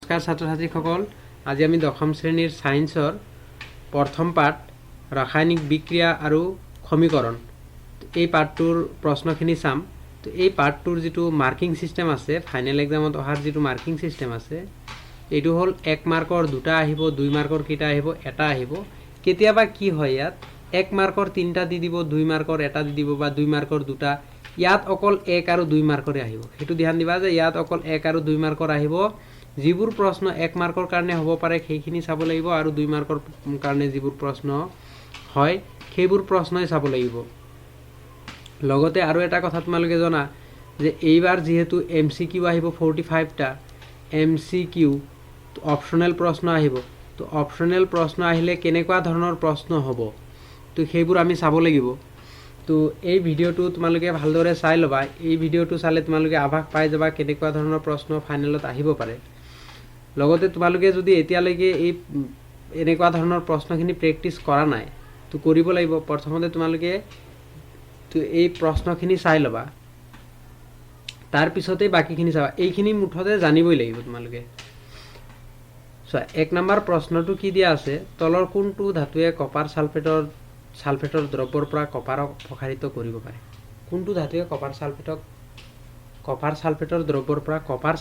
নমস্কাৰ ছাত্ৰ ছাত্ৰীসকল, আজি আমি দশম শ্ৰেণীৰ সায়েন্সৰ প্ৰথম পাঠ ৰাসায়নিক বিক্ৰিয়া আৰু সমীকৰণ এই পাঠটোৰ প্ৰশ্নখিনি চাম। তো এই পাঠটোৰ যেটো মাৰ্কিং সিস্টেম আছে, ফাইনেল এক্সামত অহাৰ যেটো মাৰ্কিং সিস্টেম আছে, এইটো হল 1 মাৰ্কৰ দুটা আহিব, 2 মাৰ্কৰ কেইটা আহিব, এটা আহিব। কেতিয়াবা কি হয়, ইয়াত 1 মাৰ্কৰ 3টা দি দিব, 2 মাৰ্কৰ এটা দি দিব, বা 2 মাৰ্কৰ দুটা। ইয়াত অকল 1 আৰু 2 মাৰ্কৰে আহিব। হেতু ধ্যান দিবা যে ইয়াত অকল 1 আৰু 2 মাৰ্কৰ আহিব। যিবোৰ প্ৰশ্ন 1 মাৰ্কৰ কাৰণে হ'ব পাৰে সেইখিনি চাব লাগিব, আৰু 2 মাৰ্কৰ কাৰণে যিবোৰ প্ৰশ্ন হয় সেইবোৰ প্ৰশ্নই চাব লাগিব। লগতে আৰু এটা কথা তোমালোকে জনা যে এইবাৰ যেহেতু MCQ আহিব 45টা, MCQ অপশনাল প্ৰশ্ন আহিব। তো অপশনাল প্ৰশ্ন আহিলে কেনেকুৱা ধৰণৰ প্ৰশ্ন হ'ব, তো সেইবোৰ আমি চাব লাগিব। তো এই ভিডিওটো তোমালোকে ভালদৰে চাই ল'বা। এই ভিডিওটো চালে তোমালোকে আভাস পাই যাবা কেনেকুৱা ধৰণৰ প্ৰশ্ন ফাইনেলত আহিব পাৰে। লগতে তোমালোকে যদি এতিয়ালৈকে এই এনেকুৱা ধৰণৰ প্ৰশ্নখিনি প্ৰেক্টিছ কৰা নাই, তো কৰিব লাগিব। প্ৰথমতে তোমালোকে তো এই প্ৰশ্নখিনি চাই ল'বা, তাৰ পিছতে বাকিখিনি চাবা। এইখিনি মুঠতে জানিবই লাগিব তোমালোকে। চোৱা, 1 নম্বৰ প্ৰশ্নটো কি দিয়া আছে, তলৰ কোনটো ধাতুৱে কপাৰ সালফেটৰ দ্ৰব্যৰ পৰা কপাৰক অপসাৰিত কৰিব পাৰে। কোনটো ধাতুৱে কপাৰ সালফেটৰ দ্ৰব্যৰ পৰা কপাৰ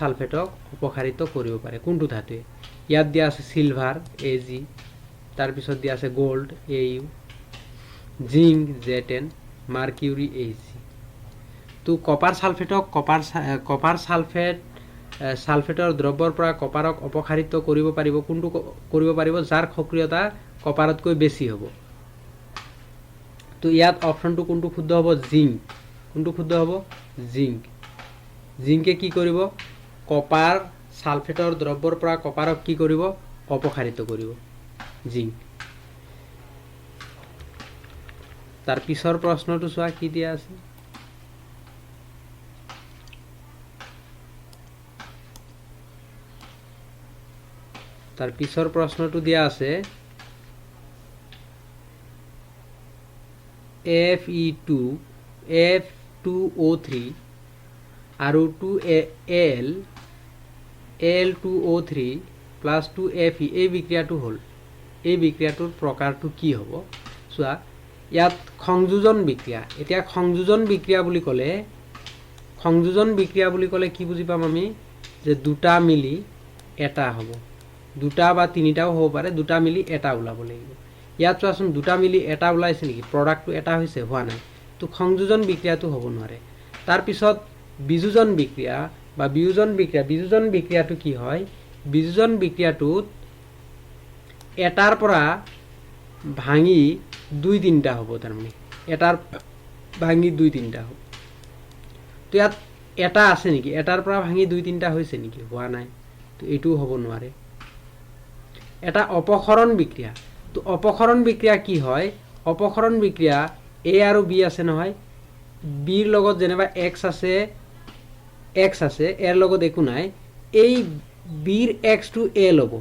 সালফেটক অপসাৰিত কৰিব পাৰে। কোনটো ধাতুৱে? ইয়াত দিয়া আছে সিলভাৰ Ag, তাৰ পিছত দিয়া আছে gold Au, zinc Z10, mercury Ag। তো কপাৰ সালফেটৰ দ্ৰব্যৰ পৰা কপাৰক অপসাৰিত কৰিব পাৰিব। কোনটো কৰিব পাৰিব? যাৰ সক্ৰিয়তা কপাৰতকৈ বেছি হ'ব। তো ইয়াত অপশনটো কোনটো শুদ্ধ হ'ব? জিংক। কোনটো শুদ্ধ হ'ব? জিংক। জিংকে কি কৰিব? কপাৰ সালফেটৰ দ্ৰব্যৰ পৰা কপাৰক কি কৰিব? অপসাৰিত কৰিব। জিংক। তাৰ পিছৰ প্ৰশ্নটো চোৱা কি দিয়া আছে। তাৰ পিছৰ প্ৰশ্নটো দিয়া আছে Fe2F2O3 আৰু 2Al2O3 প্লাছ 2Fe। এই বিক্ৰিয়াটো হ'ল, এই বিক্ৰিয়াটোৰ প্ৰকাৰটো কি হ'ব? চোৱা, ইয়াত সংযোজন বিক্ৰিয়া। এতিয়া সংযোজন বিক্ৰিয়া বুলি ক'লে কি বুজি পাম আমি? যে দুটা মিলি এটা হ'ব। দুটা বা তিনিটাও হ'ব পাৰে, দুটা মিলি এটা ওলাব লাগিব। ইয়াত চোৱাচোন, দুটা মিলি এটা ওলাইছে নেকি? প্ৰডাক্টটো এটা হৈছে? হোৱা নাই। তো সংযোজন বিক্ৰিয়াটো হ'ব নোৱাৰে। তাৰপিছত বিযোজন বিক্ৰিয়া বা বিয়োজন বিক্ৰিয়া। বিযোজন বিক্ৰিয়াটো কি হয়? বিযোজন বিক্ৰিয়াটোত এটাৰ পৰা ভাঙি 2-3টা হ'ব। তাৰমানে এটাৰ ভাঙি 2-3টা হ'ব। তো ইয়াত এটা আছে নেকি? এটাৰ পৰা ভাঙি 2-3টা হৈছে নেকি? হোৱা নাই। তো এইটোও হ'ব নোৱাৰে। এটা অপসৰণ বিক্ৰিয়া। তো অপসৰণ বিক্ৰিয়া কি হয়? অপসৰণ বিক্ৰিয়া A আৰু B আছে নহয়। Bৰ লগত যেনিবা X আছে, এৰ লগত একো নাই। এই Bৰ X টো A ল'ব।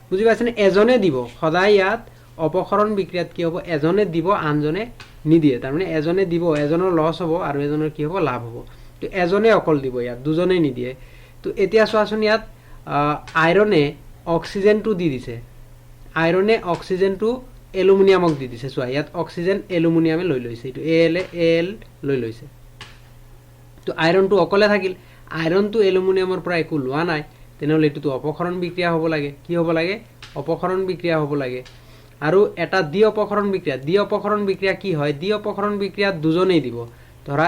বুজি পাইছেনে? এজনে দিব। সদায় ইয়াত অপসৰণ বিক্ৰিয়াত কি হ'ব? এজনে দিব, আনজনে নিদিয়ে। তাৰমানে এজনে দিব, এজনৰ লছ হ'ব, আৰু এজনৰ কি হ'ব? লাভ হ'ব। তো এজনে অকল দিব, ইয়াত দুজনে নিদিয়ে। তো এতিয়া চোৱাচোন, ইয়াত আইৰণে অক্সিজেনটো দি দিছে। আইৰণে অক্সিজেনটো এলুমিনিয়ামক দি দিছে। চোৱা, ইয়াত অক্সিজেন এলুমিনিয়ামে লৈ লৈছে। এইটো Al লৈ লৈছে। তো আইৰণটো অকলে থাকিল। আইৰণটো এলুমিনিয়ামৰ পৰা একো লোৱা নাই। তেনেহ'লে এইটোতো অপসৰণ বিক্ৰিয়া হ'ব লাগে। কি হ'ব লাগে? অপসৰণ বিক্ৰিয়া হ'ব লাগে। আৰু এটা দ্বি অপসৰণ বিক্ৰিয়া। দ্বি অপসৰণ বিক্ৰিয়া কি হয়? দ্বি অপসৰণ বিক্ৰিয়াত দুজনেই দিব। ধৰা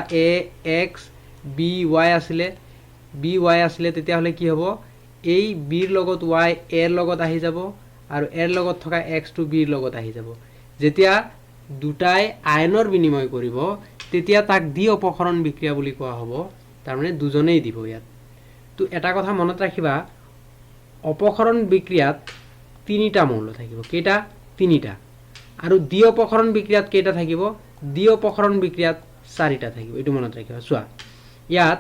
AX BY আছিলে, তেতিয়াহ'লে কি হ'ব? এই বিৰ লগত Y এৰ লগত আহি যাব, আৰু এৰ লগত থকা X টো বিৰ লগত আহি যাব। যেতিয়া দুটাই আয়নৰ বিনিময় কৰিব, তেতিয়া তাক দ্বি অপসৰণ বিক্ৰিয়া বুলি কোৱা হ'ব। তাৰমানে দুজনেই দিব ইয়াত। তো এটা কথা মনত ৰাখিবা, অপসৰণ বিক্ৰিয়াত 3টা মৌল থাকিব। কেইটা? 3টা। আৰু দ্বি অপসৰণ বিক্ৰিয়াত কেইটা থাকিব? দ্বি অপসৰণ বিক্ৰিয়াত 4টা থাকিব। এইটো মনত ৰাখিবা। চোৱা, ইয়াত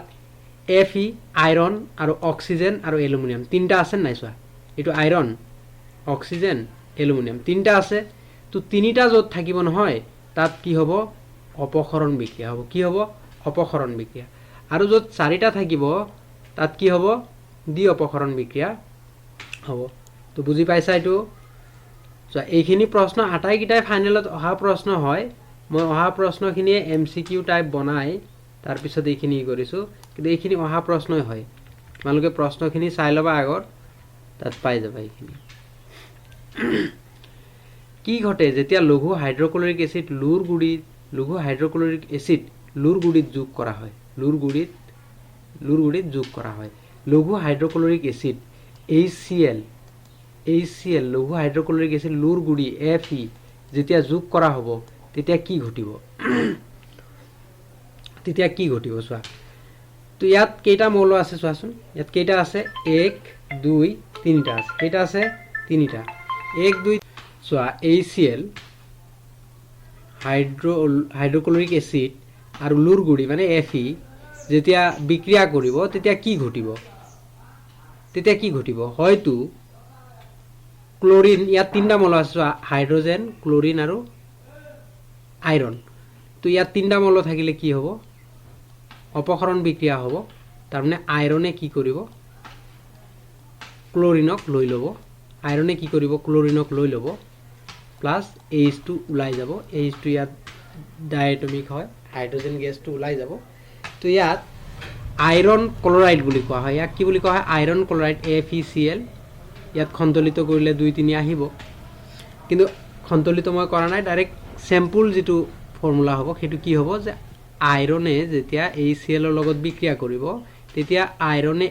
Fe আইৰণ আৰু অক্সিজেন আৰু এলুমিনিয়াম 3টা আছে নাই? চোৱা, এইটো আইৰণ, অক্সিজেন, এলুমিনিয়াম 3টা আছে। তো 3টা য'ত থাকিব নহয়, তাত কি হ'ব? অপসৰণ বিক্ৰিয়া হ'ব। কি হ'ব? অপসৰণ বিক্ৰিয়া। আৰু য'ত 4টা থাকিব, তাত কি হ'ব? দ্বি অপক্ষৰণ বিক্ৰিয়া হব। তো বুঝি পাইছা এইটো? এইখিনি প্ৰশ্ন আটাইকেইটাই ফাইনেলত অহা প্ৰশ্ন হয়। মই অহা প্ৰশ্নখিনিয়ে MCQ টাইপ বনাই তাৰপিছত এইখিনি কৰিছোঁ, কিন্তু এইখিনি অহা প্ৰশ্নই হয়। তোমালোকে প্ৰশ্নখিনি চাই ল'বা আগত, তাত পাই যাবা এইখিনি। কি ঘটে যেতিয়া লঘু হাইড্ৰক্লৰিক এচিড লুৰ গুড়িত যোগ কৰা হয়? লুৰ গুড়িত যোগ কৰা হয়। লঘু হাইড্ৰক্লৰিক এচিড HCl লঘু হাইড্ৰক্লৰিক এচিড লুৰ গুড়ি Fe যেতিয়া যোগ কৰা হ'ব তেতিয়া কি ঘটিব? চোৱা। তো ইয়াত কেইটা মৌল আছে চোৱাচোন। ইয়াত কেইটা আছে? 1 2 3টা আছে। কেইটা আছে? 3টা। 1 2 চোৱা, HCl হাইড্ৰক্লৰিক এচিড আৰু লুৰ গুড়ি মানে Fe যেতিয়া বিক্ৰিয়া কৰিব তেতিয়া কি ঘটিব? হয়তো ক্লোৰিন, ইয়াত 3টা মৌল আছে, হাইড্ৰোজেন, ক্লোৰিন আৰু আইৰণ। তো ইয়াত 3টা মৌল থাকিলে কি হ'ব? অপক্ষৰণ বিক্ৰিয়া হ'ব। তাৰমানে আইৰণে কি কৰিব? ক্লোরিনক লৈ ল'ব। ক্লোরিনক লৈ ল'ব, প্লাস H2 ওলাই যাব। H2 ইয়াত ডাইএটমিক হয়, হাইড্রোজেন গেছটো ওলাই যাব। তো ইয়াত আইৰণ ক্লোৰাইড বুলি কোৱা হয়। ইয়াক কি বুলি কোৱা হয়? Iron chloride FeCl। ইয়াত সন্তলিত কৰিলে 2 3 আহিব, কিন্তু সন্তলিত মই কৰা নাই, ডাইৰেক্ট চেম্পল যিটো ফৰ্মুলা হ'ব সেইটো কি হ'ব যে আইৰণে যেতিয়া HCl ৰ লগত বিক্ৰিয়া কৰিব তেতিয়া আইৰণে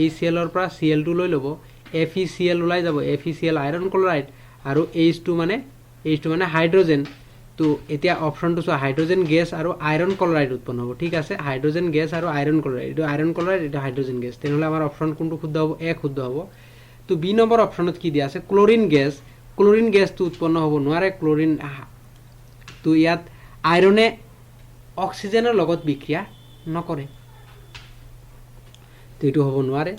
HCl ৰ পৰা Cl2 লৈ ল'ব, FeCl ওলাই যাব। FeCl আইৰণ ক্লোৰাইড আৰু H2 মানে হাইড্ৰোজেন। তো এতিয়া অপশনটো চোৱা, হাইড্ৰোজেন গেছ আৰু আইৰণ ক্লোৰাইড উৎপন্ন হ'ব। ঠিক আছে, হাইড্ৰোজেন গেছ আৰু আইৰণ ক্লোৰাইড, এইটো আইৰণ ক্লোৰাইড, এইটো হাইড্ৰোজেন গেছ। তেনেহ'লে আমাৰ অপশন কোনটো শুদ্ধ হ'ব? এক শুদ্ধ হ'ব। তো বি নম্বৰ অপশনত কি দিয়া আছে? ক্লোৰিন গেছটো উৎপন্ন হ'ব নোৱাৰে। তো ইয়াত আইৰণে অক্সিজেনৰ লগত বিক্ৰিয়া নকৰে, তো এইটো হ'ব নোৱাৰে।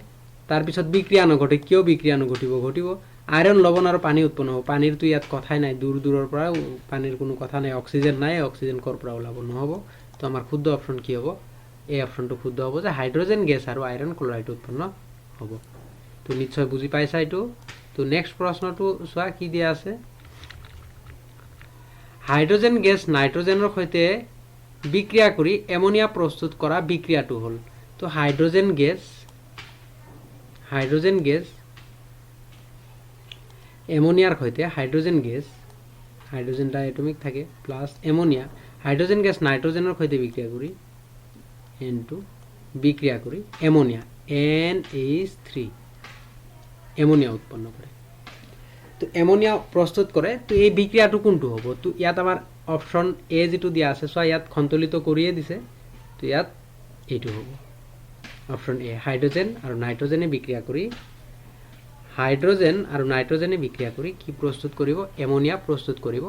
তাৰপিছত বিক্ৰিয়া নঘটে, কিয় বিক্ৰিয়া নঘটিব? ঘটিব। আইৰণ, লৱণ আৰু পানী উৎপন্ন হ'ব। পানীৰতো ইয়াত কথাই নাই, দূৰৰ পৰা পানীৰ কোনো কথা নাই, অক্সিজেন নাই, অক্সিজেন ক'ৰ পৰা ওলাব? নহ'ব। তো আমাৰ শুদ্ধ অপশন কি হ'ব? এই অপশনটো শুদ্ধ হ'ব যে হাইড্ৰোজেন গেছ আৰু আইৰণ ক্লোৰাইড উৎপন্ন হ'ব। তো নিশ্চয় বুজি পাইছা এইটো। তো নেক্সট প্ৰশ্নটো চোৱা কি দিয়া আছে। হাইড্ৰোজেন গেছ নাইট্ৰোজেনৰ সৈতে বিক্ৰিয়া কৰি এমনিয়া প্ৰস্তুত কৰা বিক্ৰিয়াটো হ'ল। তো হাইড্ৰোজেন গেছ এমনিয়াৰ সৈতে হাইড্ৰোজেন ডাইএটমিক থাকে প্লাস এমনিয়া, হাইড্ৰোজেন গেছ নাইট্ৰোজেনৰ সৈতে বিক্ৰিয়া কৰি এমনিয়া NH3 এমনিয়া উৎপন্ন কৰে। তো এমনিয়া প্ৰস্তুত কৰে। তো এই বিক্ৰিয়াটো কোনটো হ'ব? তো ইয়াত আমাৰ অপশন এ যেটো দিয়া আছে, চোৱা ইয়াত সন্তলিত কৰিয়ে দিছে। তো ইয়াত এইটো হ'ব অপশন এ, হাইড্ৰোজেন আৰু নাইট্ৰোজেনে বিক্ৰিয়া কৰি কি প্ৰস্তুত কৰিব? এমনিয়া প্ৰস্তুত কৰিব।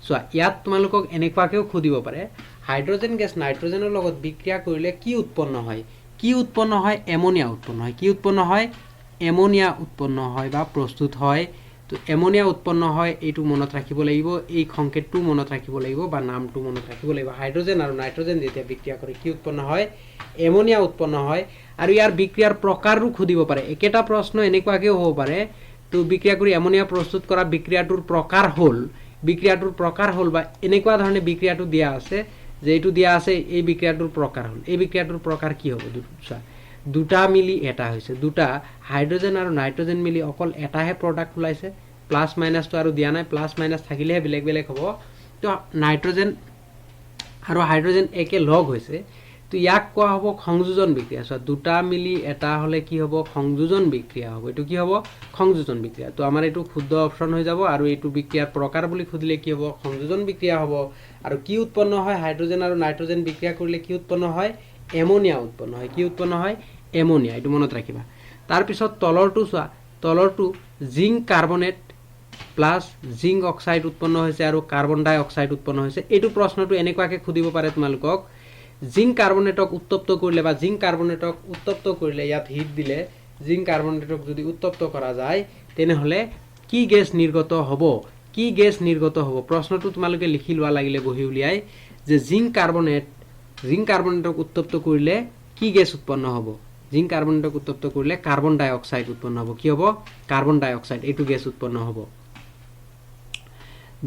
চোৱা ইয়াত তোমালোকক এনেকুৱাকেও সুধিব পাৰে, হাইড্ৰোজেন গেছ নাইট্ৰোজেনৰ লগত বিক্ৰিয়া কৰিলে কি উৎপন্ন হয়? এমনিয়া উৎপন্ন হয়। কি উৎপন্ন হয়? এমনিয়া উৎপন্ন হয় বা প্ৰস্তুত হয়। তো এমনিয়া উৎপন্ন হয়, এইটো মনত ৰাখিব লাগিব, এই সংকেতটো মনত ৰাখিব লাগিব বা নামটো মনত ৰাখিব লাগিব। হাইড্ৰোজেন আৰু নাইট্ৰোজেন যেতিয়া বিক্ৰিয়া কৰে কি উৎপন্ন হয়? এমনিয়া উৎপন্ন হয়। আৰু ইয়াৰ বিক্ৰিয়াৰ প্ৰকাৰো সুধিব পাৰে। একেটা প্ৰশ্ন এনেকুৱাকেও হ'ব পাৰে, তো বিক্ৰিয়া কৰি এমনিয়া প্ৰস্তুত কৰা বিক্ৰিয়াটোৰ প্ৰকাৰ হ'ল বা এনেকুৱা ধৰণে বিক্ৰিয়াটো দিয়া আছে যে এইটো দিয়া আছে, এই বিক্ৰিয়াটোৰ প্ৰকাৰ হ'ল। এই বিক্ৰিয়াটোৰ প্ৰকাৰ কি হ'ব? দুটা মিলি এটা হৈছে, দুটা হাইড্ৰোজেন আৰু নাইট্ৰোজেন মিলি অকল এটাহে প্ৰডাক্ট ওলাইছে, প্লাছ মাইনাছটো আৰু দিয়া নাই, প্লাছ মাইনাছ থাকিলেহে বেলেগ হ'ব। তো নাইট্ৰোজেন আৰু হাইড্ৰোজেন একে লগ হৈছে, তো ইয়াক কোৱা হ'ব সংযোজন বিক্ৰিয়া। চোৱা দুটা মিলি এটা হ'লে কি হ'ব? সংযোজন বিক্ৰিয়া হ'ব। এইটো কি হ'ব? সংযোজন বিক্ৰিয়া। তো আমাৰ এইটো শুদ্ধ অপশন হৈ যাব। আৰু এইটো বিক্ৰিয়াৰ প্ৰকাৰ বুলি সুধিলে কি হ'ব? সংযোজন বিক্ৰিয়া হ'ব। আৰু কি উৎপন্ন হয়? হাইড্ৰোজেন আৰু নাইট্ৰোজেন বিক্ৰিয়া কৰিলে কি উৎপন্ন হয়? এমনিয়া উৎপন্ন হয়। কি উৎপন্ন হয়? এমনিয়া। এইটো মনত ৰাখিবা। তাৰপিছত তলৰটো চোৱা, তলৰটো zinc carbonate plus zinc oxide উৎপন্ন হৈছে আৰু কাৰ্বন ডাই অক্সাইড উৎপন্ন হৈছে। এইটো প্ৰশ্নটো এনেকুৱাকে সুধিব পাৰে তোমালোকক, জিংক কাৰ্বনেটক উত্তপ্ত কৰিলে ইয়াত হিট দিলে জিংক কাৰ্বনেটক যদি উত্তপ্ত কৰা যায় তেনেহ'লে কি গেছ নিৰ্গত হ'ব? প্ৰশ্নটো তোমালোকে লিখি লোৱা লাগিলে বহি উলিয়াই, যে জিংক কাৰ্বনেটক উত্তপ্ত কৰিলে কি গেছ উৎপন্ন হ'ব? জিংক কার্বনেটক উত্তপ্ত করলে কার্বন ডাই অক্সাইড উৎপন্ন হব কি হব কার্বন ডাই অক্সাইড এইটো গ্যাস উৎপন্ন হব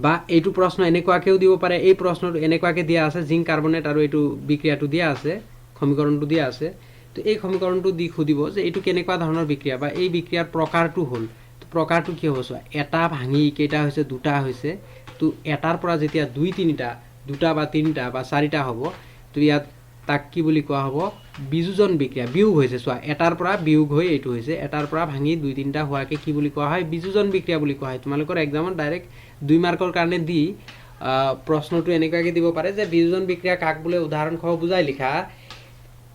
বা এইটো প্রশ্ন এনেকুৱাকেও দিব পাৰে এই প্ৰশ্নটো এনেকুৱাকে দিয়া আছে জিংক কাৰ্বনেট আৰু এইটো বিক্ৰিয়াটো দিয়া আছে সমীকৰণটো দিয়া আছে তো এই সমীকৰণটো দি খুদিব যে এইটো কেনেকুৱা ধৰণৰ বিক্ৰিয়া বা এই বিক্ৰিয়াৰ প্ৰকাৰটো হ'ল তো প্ৰকাৰটো কি হ'ব চোৱা এটা ভাঙি কেইটা হৈছে দুটা হৈছে তো এটাৰ পৰা যেতিয়া দুই তিনিটা দুটা বা তিনিটা বা চাৰিটা হ'ব তো ইয়াত তাক কি বুলি কোৱা হ'ব বিযোজন বিক্ৰিয়া বিয়োগ হৈছে চোৱা এটাৰ পৰা বিয়োগ হৈ এইটো হৈছে এটাৰ পৰা ভাঙি দুই তিনিটা হোৱাকে কি বুলি কোৱা হয় বিযোজন বিক্ৰিয়া বুলি কোৱা হয় তোমালোকৰ এক্সামত ডাইৰেক্ট 2 মাৰ্কৰ কাৰণে দি প্ৰশ্নটো এনেকুৱাকে দিব পাৰে যে বিযোজন বিক্ৰিয়া কাক বোলে উদাহৰণ সহ বুজাই লিখা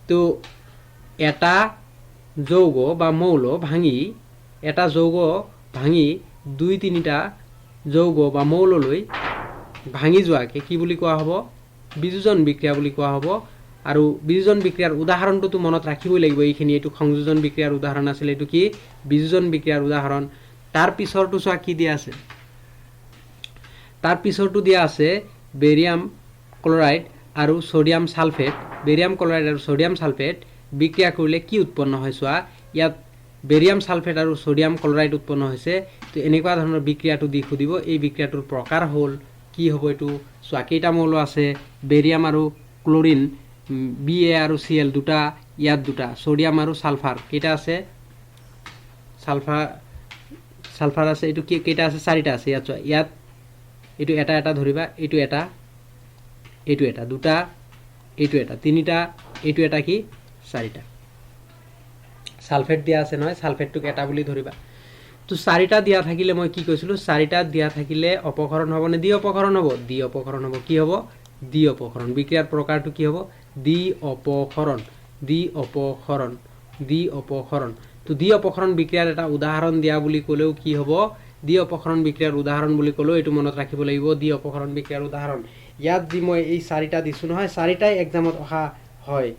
তো এটা যৌগ বা মৌল ভাঙি এটা যৌগ ভাঙি দুই তিনিটা যৌগ বা মৌললৈ ভাঙি যোৱাকে কি বুলি কোৱা হ'ব বিযোজন বিক্ৰিয়া বুলি কোৱা হ'ব আৰু বিযোজন বিক্ৰিয়াৰ উদাহৰণটো মনত ৰাখিবই লাগিব এইখিনি এইটো সংযোজন বিক্ৰিয়াৰ উদাহৰণ আছিল এইটো কি বিযোজন বিক্ৰিয়াৰ উদাহৰণ তাৰ পিছৰটো চোৱা কি দিয়া আছে তাৰ পিছৰটো দিয়া আছে বেৰিয়াম ক্লোৰাইড আৰু সোডিয়াম সালফেট বেৰিয়াম ক্লোৰাইড আৰু সোডিয়াম সালফেট বিক্ৰিয়া কৰিলে কি উৎপন্ন হয় চোৱা ইয়াত বেৰিয়াম সালফেট আৰু সোডিয়াম ক্লোৰাইড উৎপন্ন হৈছে তো এনেকুৱা ধৰণৰ বিক্ৰিয়াটো দি খুদিব এই বিক্ৰিয়াটোৰ প্ৰকাৰ হ'ল কি হ'ব এইটো চোৱা কেইটা মৌল আছে বেৰিয়াম আৰু ক্লোৰিন Ba আৰু Cl দুটা ইয়াত দুটা সোডিয়াম আৰু সালফাৰ কেইটা আছে সালফাৰ আছে এইটো কেইটা আছে চাৰিটা আছে ইয়াত চোৱা ইয়াত এইটো এটা এটা ধৰিবা এইটো এটা দুটা এইটো এটা তিনিটা এইটো এটা কি চাৰিটা সালফেট দিয়া আছে নহয় সালফেটটোক এটা বুলি ধৰিবা তো চাৰিটা দিয়া থাকিলে মই কি কৈছিলো চাৰিটা দিয়া থাকিলে অপক্ষৰণ হ'ব নে দ্বি অপক্ষৰণ হ'ব দ্বি অপক্ষৰণ হ'ব কি হ'ব দ্বি অপক্ষৰণ বিক্ৰিয়াৰ প্ৰকাৰটো কি হ'ব দ্বি অপক্ষৰণ তো দ্বি অপক্ষৰণ বিক্ৰিয়াৰ এটা উদাহৰণ দিয়া বুলি ক'লেও কি হ'ব দ্বি অপক্ষৰণ বিক্ৰিয়াৰ উদাহৰণ বুলি ক'লেও এইটো মনত ৰাখিব লাগিব দ্বি অপক্ষৰণ বিক্ৰিয়াৰ উদাহৰণ ইয়াত যি মই এই চাৰিটা দিছো নহয় চাৰিটাই এক্সামত অহা হয়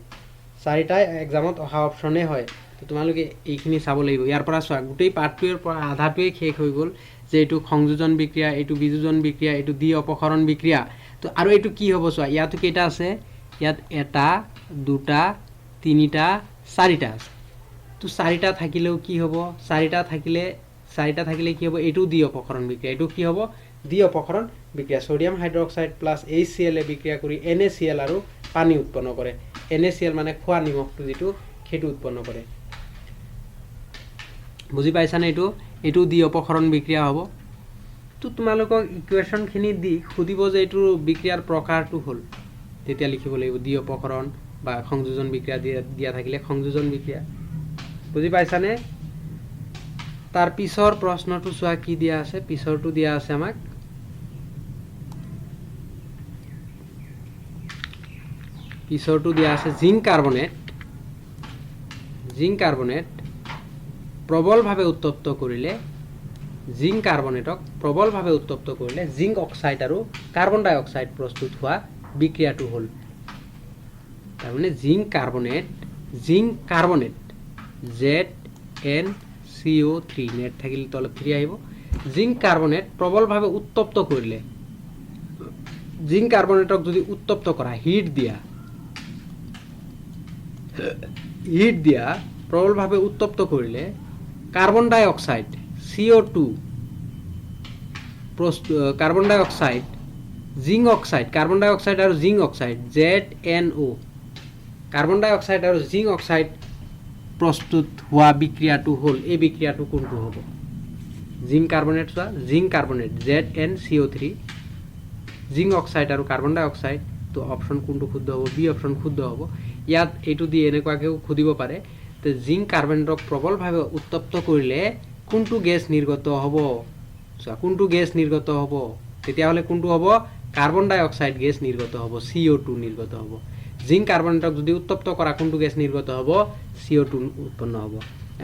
চাৰিটাই এক্সামত অহা অপচনে হয় তো তোমালোকে এইখিনি চাব লাগিব ইয়াৰ পৰা চোৱা গোটেই পাঠটোৰ পৰা আধাটোৱে শেষ হৈ গ'ল যে এইটো সংযোজন বিক্ৰিয়া এইটো বিযোজন বিক্ৰিয়া এইটো দ্বি অপক্ষৰণ বিক্ৰিয়া তো আৰু এইটো কি হ'ব চোৱা ইয়াতো কেইটা আছে ইয়াত এটা দুটা তিনিটা চাৰিটা আছে তো চাৰিটা থাকিলেও কি হ'ব চাৰিটা থাকিলে কি হ'ব এইটো দ্বি অপক্ষৰণ বিক্ৰিয়া এইটো কি হ'ব দ্বি অপক্ষৰণ বিক্ৰিয়া সোডিয়াম হাইড্ৰক্সাইড প্লাস HCl এ বিক্ৰিয়া কৰি NaCl আৰু পানী উৎপন্ন কৰে NaCl মানে খোৱা নিমখটো যেটো খেটো উৎপন্ন কৰে বুজি পাইছানে এইটো দ্বি অপক্ষৰণ বিক্ৰিয়া হ'ব তো তোমালোকক ইকুৱেশ্যন খিনি দি খুদিব যে এইটো বিক্ৰিয়াৰ প্ৰকাৰটো হ'ল তেতিয়া লিখিব লাগিব দ্বি অপক্ষৰণ বা সংযোজন বিক্ৰিয়া দিয়া থাকিলে সংযোজন বিক্ৰিয়া বুজি পাইছানে তাৰ পিছৰ প্ৰশ্নটো চোৱা কি দিয়া আছে পিছৰটো দিয়া আছে আমাক পিছৰটো দিয়া আছে জিংক কাৰ্বনেট প্ৰবলভাৱে উত্তপ্ত কৰিলে জিংক কাৰ্বনেটক প্ৰবলভাৱে উত্তপ্ত কৰিলে জিংক অক্সাইড আৰু কাৰ্বন ডাই অক্সাইড প্ৰস্তুত হোৱা বিক্ৰিয়াটো হ'ল তাৰমানে জিংক কাৰ্বনেট ZnCO3 নেট থাকিলে তলত 3 আহিব জিংক কাৰ্বনেট প্ৰবলভাৱে উত্তপ্ত কৰিলে জিংক কাৰ্বনেটক যদি উত্তপ্ত কৰা হিট দিয়া প্ৰবলভাৱে উত্তপ্ত কৰিলে কাৰ্বন ডাই অক্সাইড CO2 কাৰ্বন ডাই অক্সাইড জিংক অক্সাইড কাৰ্বন ডাই অক্সাইড আৰু জিংক অক্সাইড ZnO কাৰ্বন ডাই অক্সাইড আৰু জিংক অক্সাইড প্ৰস্তুত হোৱা বিক্ৰিয়াটো হ'ল এই বিক্ৰিয়াটো কোনটো হ'ব zinc carbonate ZnCO3 zinc oxide আৰু কাৰ্বন ডাই অক্সাইড তো অপশন কোনটো শুদ্ধ হ'ব বি অপশন শুদ্ধ হ'ব ইয়াত এইটো দি এনেকুৱাকেও খুদিব পাৰে তো জিংক কাৰ্বনেটক প্ৰবলভাৱে উত্তপ্ত কৰিলে কোনটো গেছ নিৰ্গত হ'ব কোনটো গেছ নিৰ্গত হ'ব তেতিয়াহ'লে কোনটো হ'ব কাৰ্বন ডাই অক্সাইড গেছ নিৰ্গত হ'ব CO2 নিৰ্গত হ'ব জিংক কাৰ্বনেটক যদি উত্তপ্ত কৰা কোনটো গেছ নিৰ্গত হ'ব CO2 উৎপন্ন হ'ব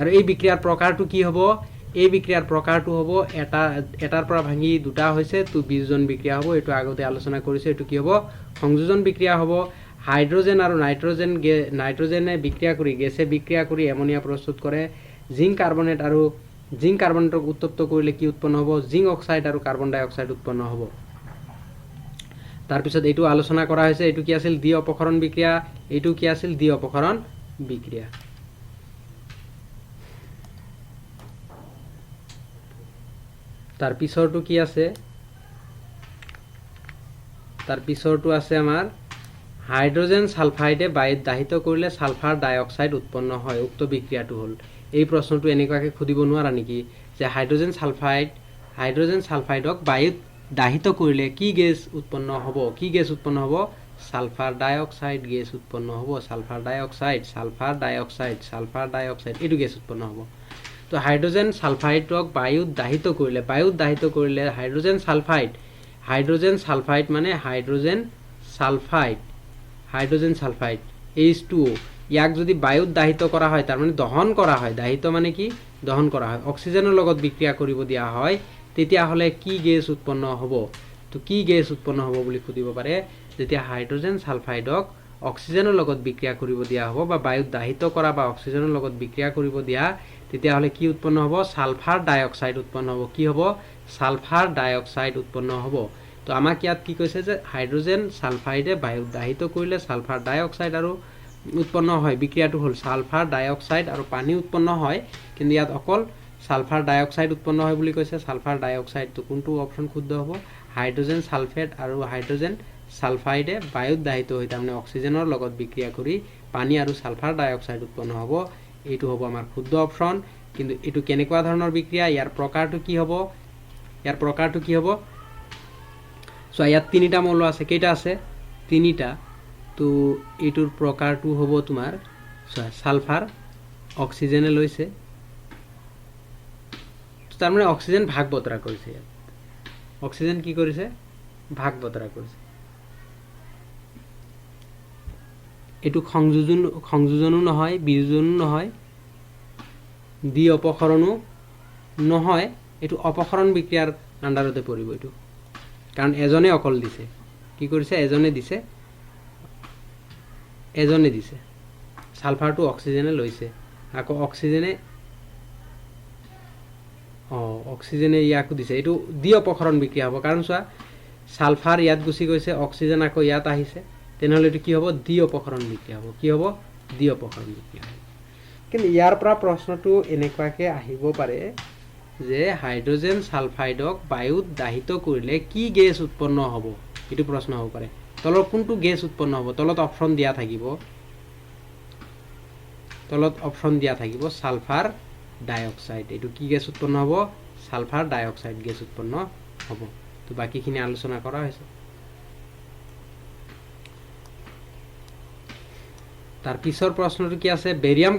আৰু এই বিক্ৰিয়াৰ প্ৰকাৰটো কি হ'ব এই বিক্ৰিয়াৰ প্ৰকাৰটো হ'ব এটাৰ পৰা ভাঙি দুটা হৈছে তো বিযোজন বিক্ৰিয়া হ'ব এটো আগতে আলোচনা কৰিছে এটো কি হ'ব সংযোজন বিক্ৰিয়া হ'ব হাইড্ৰোজেন আৰু নাইট্ৰোজেনে গেছে বিক্ৰিয়া কৰি এমোনিয়া প্ৰস্তুত কৰে জিংক কাৰ্বনেটক উত্তপ্ত কৰিলে কি উৎপন্ন হ'ব জিংক অক্সাইড আৰু কাৰ্বন ডাই অক্সাইড উৎপন্ন হ'ব তাৰ পিছত এটো আলোচনা কৰা হৈছে এটো কি আছিল দ্বি অপক্ষৰণ বিক্ৰিয়া এটো কি আছিল দ্বি অপক্ষৰণ বিক্ৰিয়া তাৰ পিছৰটো কি আছে তাৰ পিছৰটো আছে আমাৰ হাইড্ৰোজেন সালফাইডে বায়ুত দাহিত কৰিলে সালফাৰ ডাই অক্সাইড উৎপন্ন হয় উক্ত বিক্ৰিয়াটো হল এই প্ৰশ্নটো এনেকুৱাকে খুদিব নোৱাৰা নেকি যে হাইড্ৰোজেন সালফাইডক বায়ুত দাহিত কৰিলে কি গেছ উৎপন্ন হ'ব সালফার ডাই অক্সাইড গেছ উৎপন্ন হ'ব সালফার ডাই অক্সাইড এটো গেছ উৎপন্ন হ'ব তো হাইড্ৰোজেন সালফাইডক বায়ুত দাহিত কৰিলে হাইড্ৰোজেন সালফাইড মানে হাইড্ৰোজেন সালফাইড H2O ইয়াক যদি বায়ুত দাহিত কৰা হয় তাৰ মানে দহন কৰা হয় দাহিত মানে কি দহন কৰা হয় অক্সিজেনৰ লগত বিক্ৰিয়া কৰিব দিয়া হয় তেতিয়া হলে কি গেছ উৎপন্ন হ'ব তো কি গেছ উৎপন্ন হ'ব বুলি খুদিব পাৰে যেতিয়া হাইড্ৰোজেন সালফাইডক অক্সিজেনৰ লগত বিক্ৰিয়া কৰিব দিয়া হ'ব বা বায়ুত দাহিত কৰা বা অক্সিজেনৰ লগত বিক্ৰিয়া কৰিব দিয়া তেতিয়া হলে কি উৎপন্ন হ'ব সালফাৰ ডাই অক্সাইড উৎপন্ন হ'ব কি হ'ব সালফাৰ ডাই অক্সাইড উৎপন্ন হ'ব তো আমাক ইয়াত কি কৈছে যে হাইড্ৰোজেন সালফাইডে বায়ুত দাহিত কৰিলে সালফাৰ ডাই অক্সাইড আৰু উৎপন্ন হয় বিক্ৰিয়াটো হল সালফাৰ ডাই অক্সাইড আৰু পানী উৎপন্ন হয় কিন্তু ইয়াত অকল সালফার ডাই অক্সাইড উৎপন্ন হয় বুলি কৈছে সালফার ডাই অক্সাইড তো কোনটো অপশন শুদ্ধ হ'ব হাইড্ৰোজেন সালফেট আৰু হাইড্ৰোজেন সালফাইডে বায়ুত দাহিত হৈ তাৰমানে অক্সিজেনৰ লগত বিক্ৰিয়া কৰি পানী আৰু সালফাৰ ডাই অক্সাইড উৎপন্ন হ'ব এইটো হ'ব আমাৰ শুদ্ধ অপশন কিন্তু এটো কেনেকুৱা ধৰণৰ বিক্ৰিয়া ইয়াৰ প্ৰকাৰটো কি হ'ব সো ইয়াত তিনিটা মৌল আছে কেইটা আছে তিনিটা তো এটোৰ প্ৰকাৰটো হ'ব তোমাৰ সালফাৰ অক্সিজেনে লৈছে তাৰ মানে অক্সিজেন ভাগ বতৰা কৰিছে অক্সিজেন কি কৰিছে ভাগ বতৰা কৰিছে এটো সংযোজনো নহয় বিয়োজনো নহয় দ্বি অপসৰণো নহয় এটো অপসৰণ বিক্ৰিয়াৰ আন্ডাৰতে পৰিব এটো কাৰণ এজনে অকল দিছে কি কৰিছে এজনে দিছে সালফাৰটো অক্সিজেনে লৈছে আকৌ অক্সিজেনে ইয়াকো দিছে এটো দ্বি অপসৰণ বিক্ৰিয়া হ'ব কাৰণ চোৱা সালফাৰ ইয়াত গুছি গৈছে অক্সিজেন আকৌ ইয়াত আহিছে তেনেহলে এটো কি হ'ব দ্বি অপসৰণ বিক্ৰিয়া হ'ব কিন্তু ইয়াৰ পৰা প্ৰশ্নটো এনেকুৱাকে আহিব পাৰে যে হাইড্ৰোজেন সালফাইডক বায়ুত দাহিত কৰিলে কি গেছ উৎপন্ন হ'ব এটো প্ৰশ্ন হ'ব পাৰে তলত কোনটো গেছ উৎপন্ন হ'ব তলত অপশন দিয়া থাকিব সালফাৰ ডাই অক্সাইড এটো কি গেছ উৎপন্ন হ'ব সালফাৰ ডাই অক্সাইড গেছ উৎপন্ন হ'ব তো বাকিখিনি আলোচনা কৰা হৈছে তাৰ পিছৰ প্ৰশ্নটো কি আছে বেৰিয়াম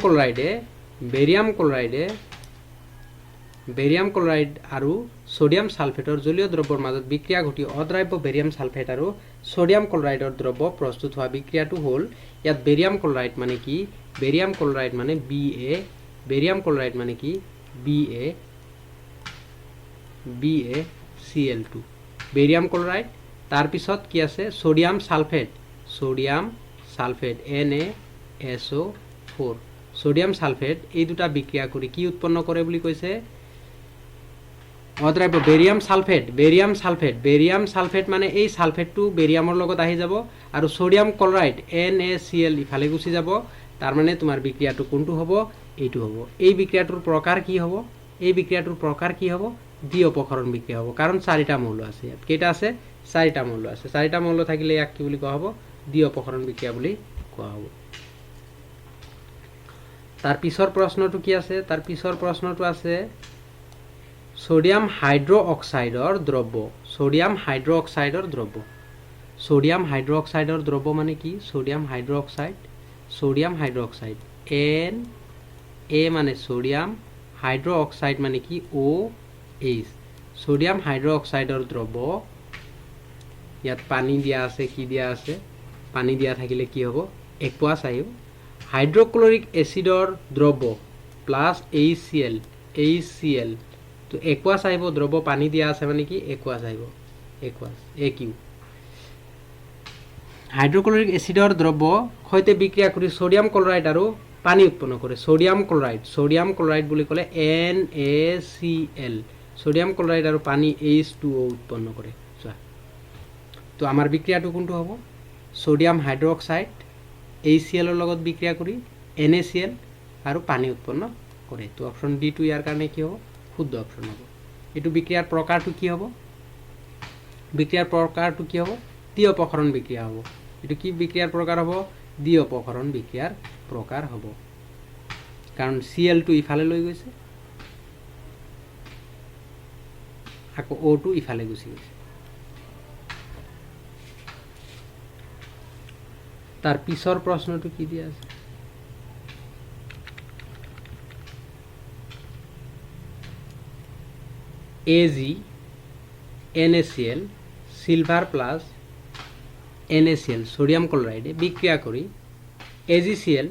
ক্লোৰাইড আৰু সোডিয়াম সালফেটৰ জলীয় দ্ৰব্যৰ মাজত বিক্ৰিয়া ঘটি অদ্ৰাব্য বেৰিয়াম সালফেট আৰু সোডিয়াম ক্লোৰাইডৰ দ্ৰব্য প্ৰস্তুত হোৱা বিক্ৰিয়াটো হল ইয়াত বেৰিয়াম ক্লোৰাইড মানে কি বেৰিয়াম ক্লোৰাইড মানে BaCl2 বেৰিয়াম ক্লোৰাইড তাৰ পিছত কি আছে sodium sulphate NaSO4 sodium sulphate এই দুটা বিক্রিয়া কৰি কি উৎপন্ন কৰে বুলি কৈছে অদ্ৰাব্য বেৰিয়াম সালফেট মানে এই সালফেটটো বেৰিয়ামৰ লগত আহি যাব আৰু সোডিয়াম ক্লোৰাইড NaCl ইফালে গুছি যাব তাৰ মানে তোমাৰ বিক্ৰিয়াটো কোনটো হ'ব এইটো হ'ব এই বিক্ৰিয়াটোৰ প্ৰকাৰ কি হ'ব দ্বি অপসৰণ বিক্ৰিয়া হ'ব কাৰণ চাৰিটা মৌল আছে ইয়াত কেইটা আছে চাৰিটা মৌল থাকিলে ইয়াক কি বুলি কোৱা হ'ব দ্বি অপসৰণ বিক্ৰিয়া বুলি কোৱা হ'ব তাৰ পিছৰ প্ৰশ্নটো কি আছে সোডিয়াম হাইড্ৰঅক্সাইডৰ দ্ৰব্য মানে কি সোডিয়াম হাইড্ৰঅক্সাইড Na মানে সোডিয়াম হাইড্ৰঅক্সাইড মানে কি OH সোডিয়াম হাইড্ৰঅক্সাইডৰ দ্ৰব্য ইয়াত পানী দিয়া আছে কি দিয়া আছে পানী দিয়া থাকিলে কি হ'ব একোয়াছ আহিব হাইড্ৰক্লোৰিক এসিডৰ দ্ৰব্য প্লাস HCl তো একোয়াছ আহিব দ্ৰব্য পানী দিয়া আছে মানে কি একোয়াছ আহিব AQ হাইড্ৰক্লোৰিক এসিডৰ দ্ৰব্য সৈতে বিক্ৰিয়া কৰি সোডিয়াম ক্লোৰাইড আৰু পানী উৎপন্ন কৰে সোডিয়াম ক্লোৰাইড বুলি ক'লে NaCl সোডিয়াম ক্লোৰাইড আৰু পানী H2O উৎপন্ন কৰে তো আমাৰ বিক্ৰিয়াটো কোনটো হ'ব সোডিয়াম হাইড্ৰঅক্সাইড HCl ৰ লগত বিক্ৰিয়া কৰি NaCl আৰু পানী উৎপন্ন কৰে তো অপশন ডি টু ইয়াৰ কাৰণে কি হ'ব শুদ্ধ অপশন হ'ব এইটো বিক্ৰিয়াৰ প্ৰকাৰটো কি হ'ব বিক্ৰিয়াৰ প্ৰকাৰটো কি হ'ব দ্বি অপক্ষৰণ বিক্ৰিয়া হ'ব এইটো কি বিক্ৰিয়াৰ প্ৰকাৰ হ'ব দ্বি অপক্ষৰণ বিক্ৰিয়াৰ প্ৰকাৰ হ'ব কাৰণ Cl টো ইফালে লৈ গৈছে আকৌ O টো ইফালে গুচি গৈছে তাৰ পিছৰ প্ৰশ্নটো কি দিয়া আছে Ag NaCl silver plus NaCl sodium ক্লোরাইডে বিক্রিয়া করি AgCl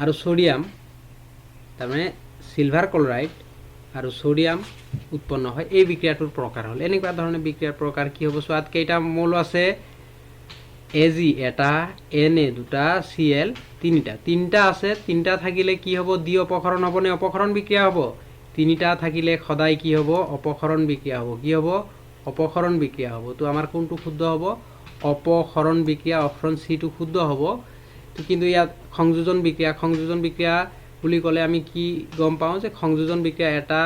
আর সোডিয়াম তার মানে সিলভার ক্লোরাইড আর সোডিয়াম উৎপন্ন হয় এই বিক্রিয়াটোর প্রকার হল এনেকুৱা ধরনের বিক্রিয়ার প্রকার কি হব সোয়াত কেইটা মৌল আছে Ag এটা Na দুটা Cl তিনটা আছে তিনটা থাকিলে কি হব দ্বি অপক্ষরণ হব নে অপক্ষরণ বিক্রিয়া হব তিনিটা থাকিলে সদায় কি হব অপক্ষরণ বিক্রিয়া হব কি হব অপক্ষরণ বিক্রিয়া হব তো আমার কোনটো শুদ্ধ হব অপক্ষরণ বিক্রিয়া অপশন সি টো শুদ্ধ হব তো কিন্তু ইয়াত সংযোজন বিক্রিয়া বুলি কলে আমি কি গম পাও যে সংযোজন বিক্রিয়া এটা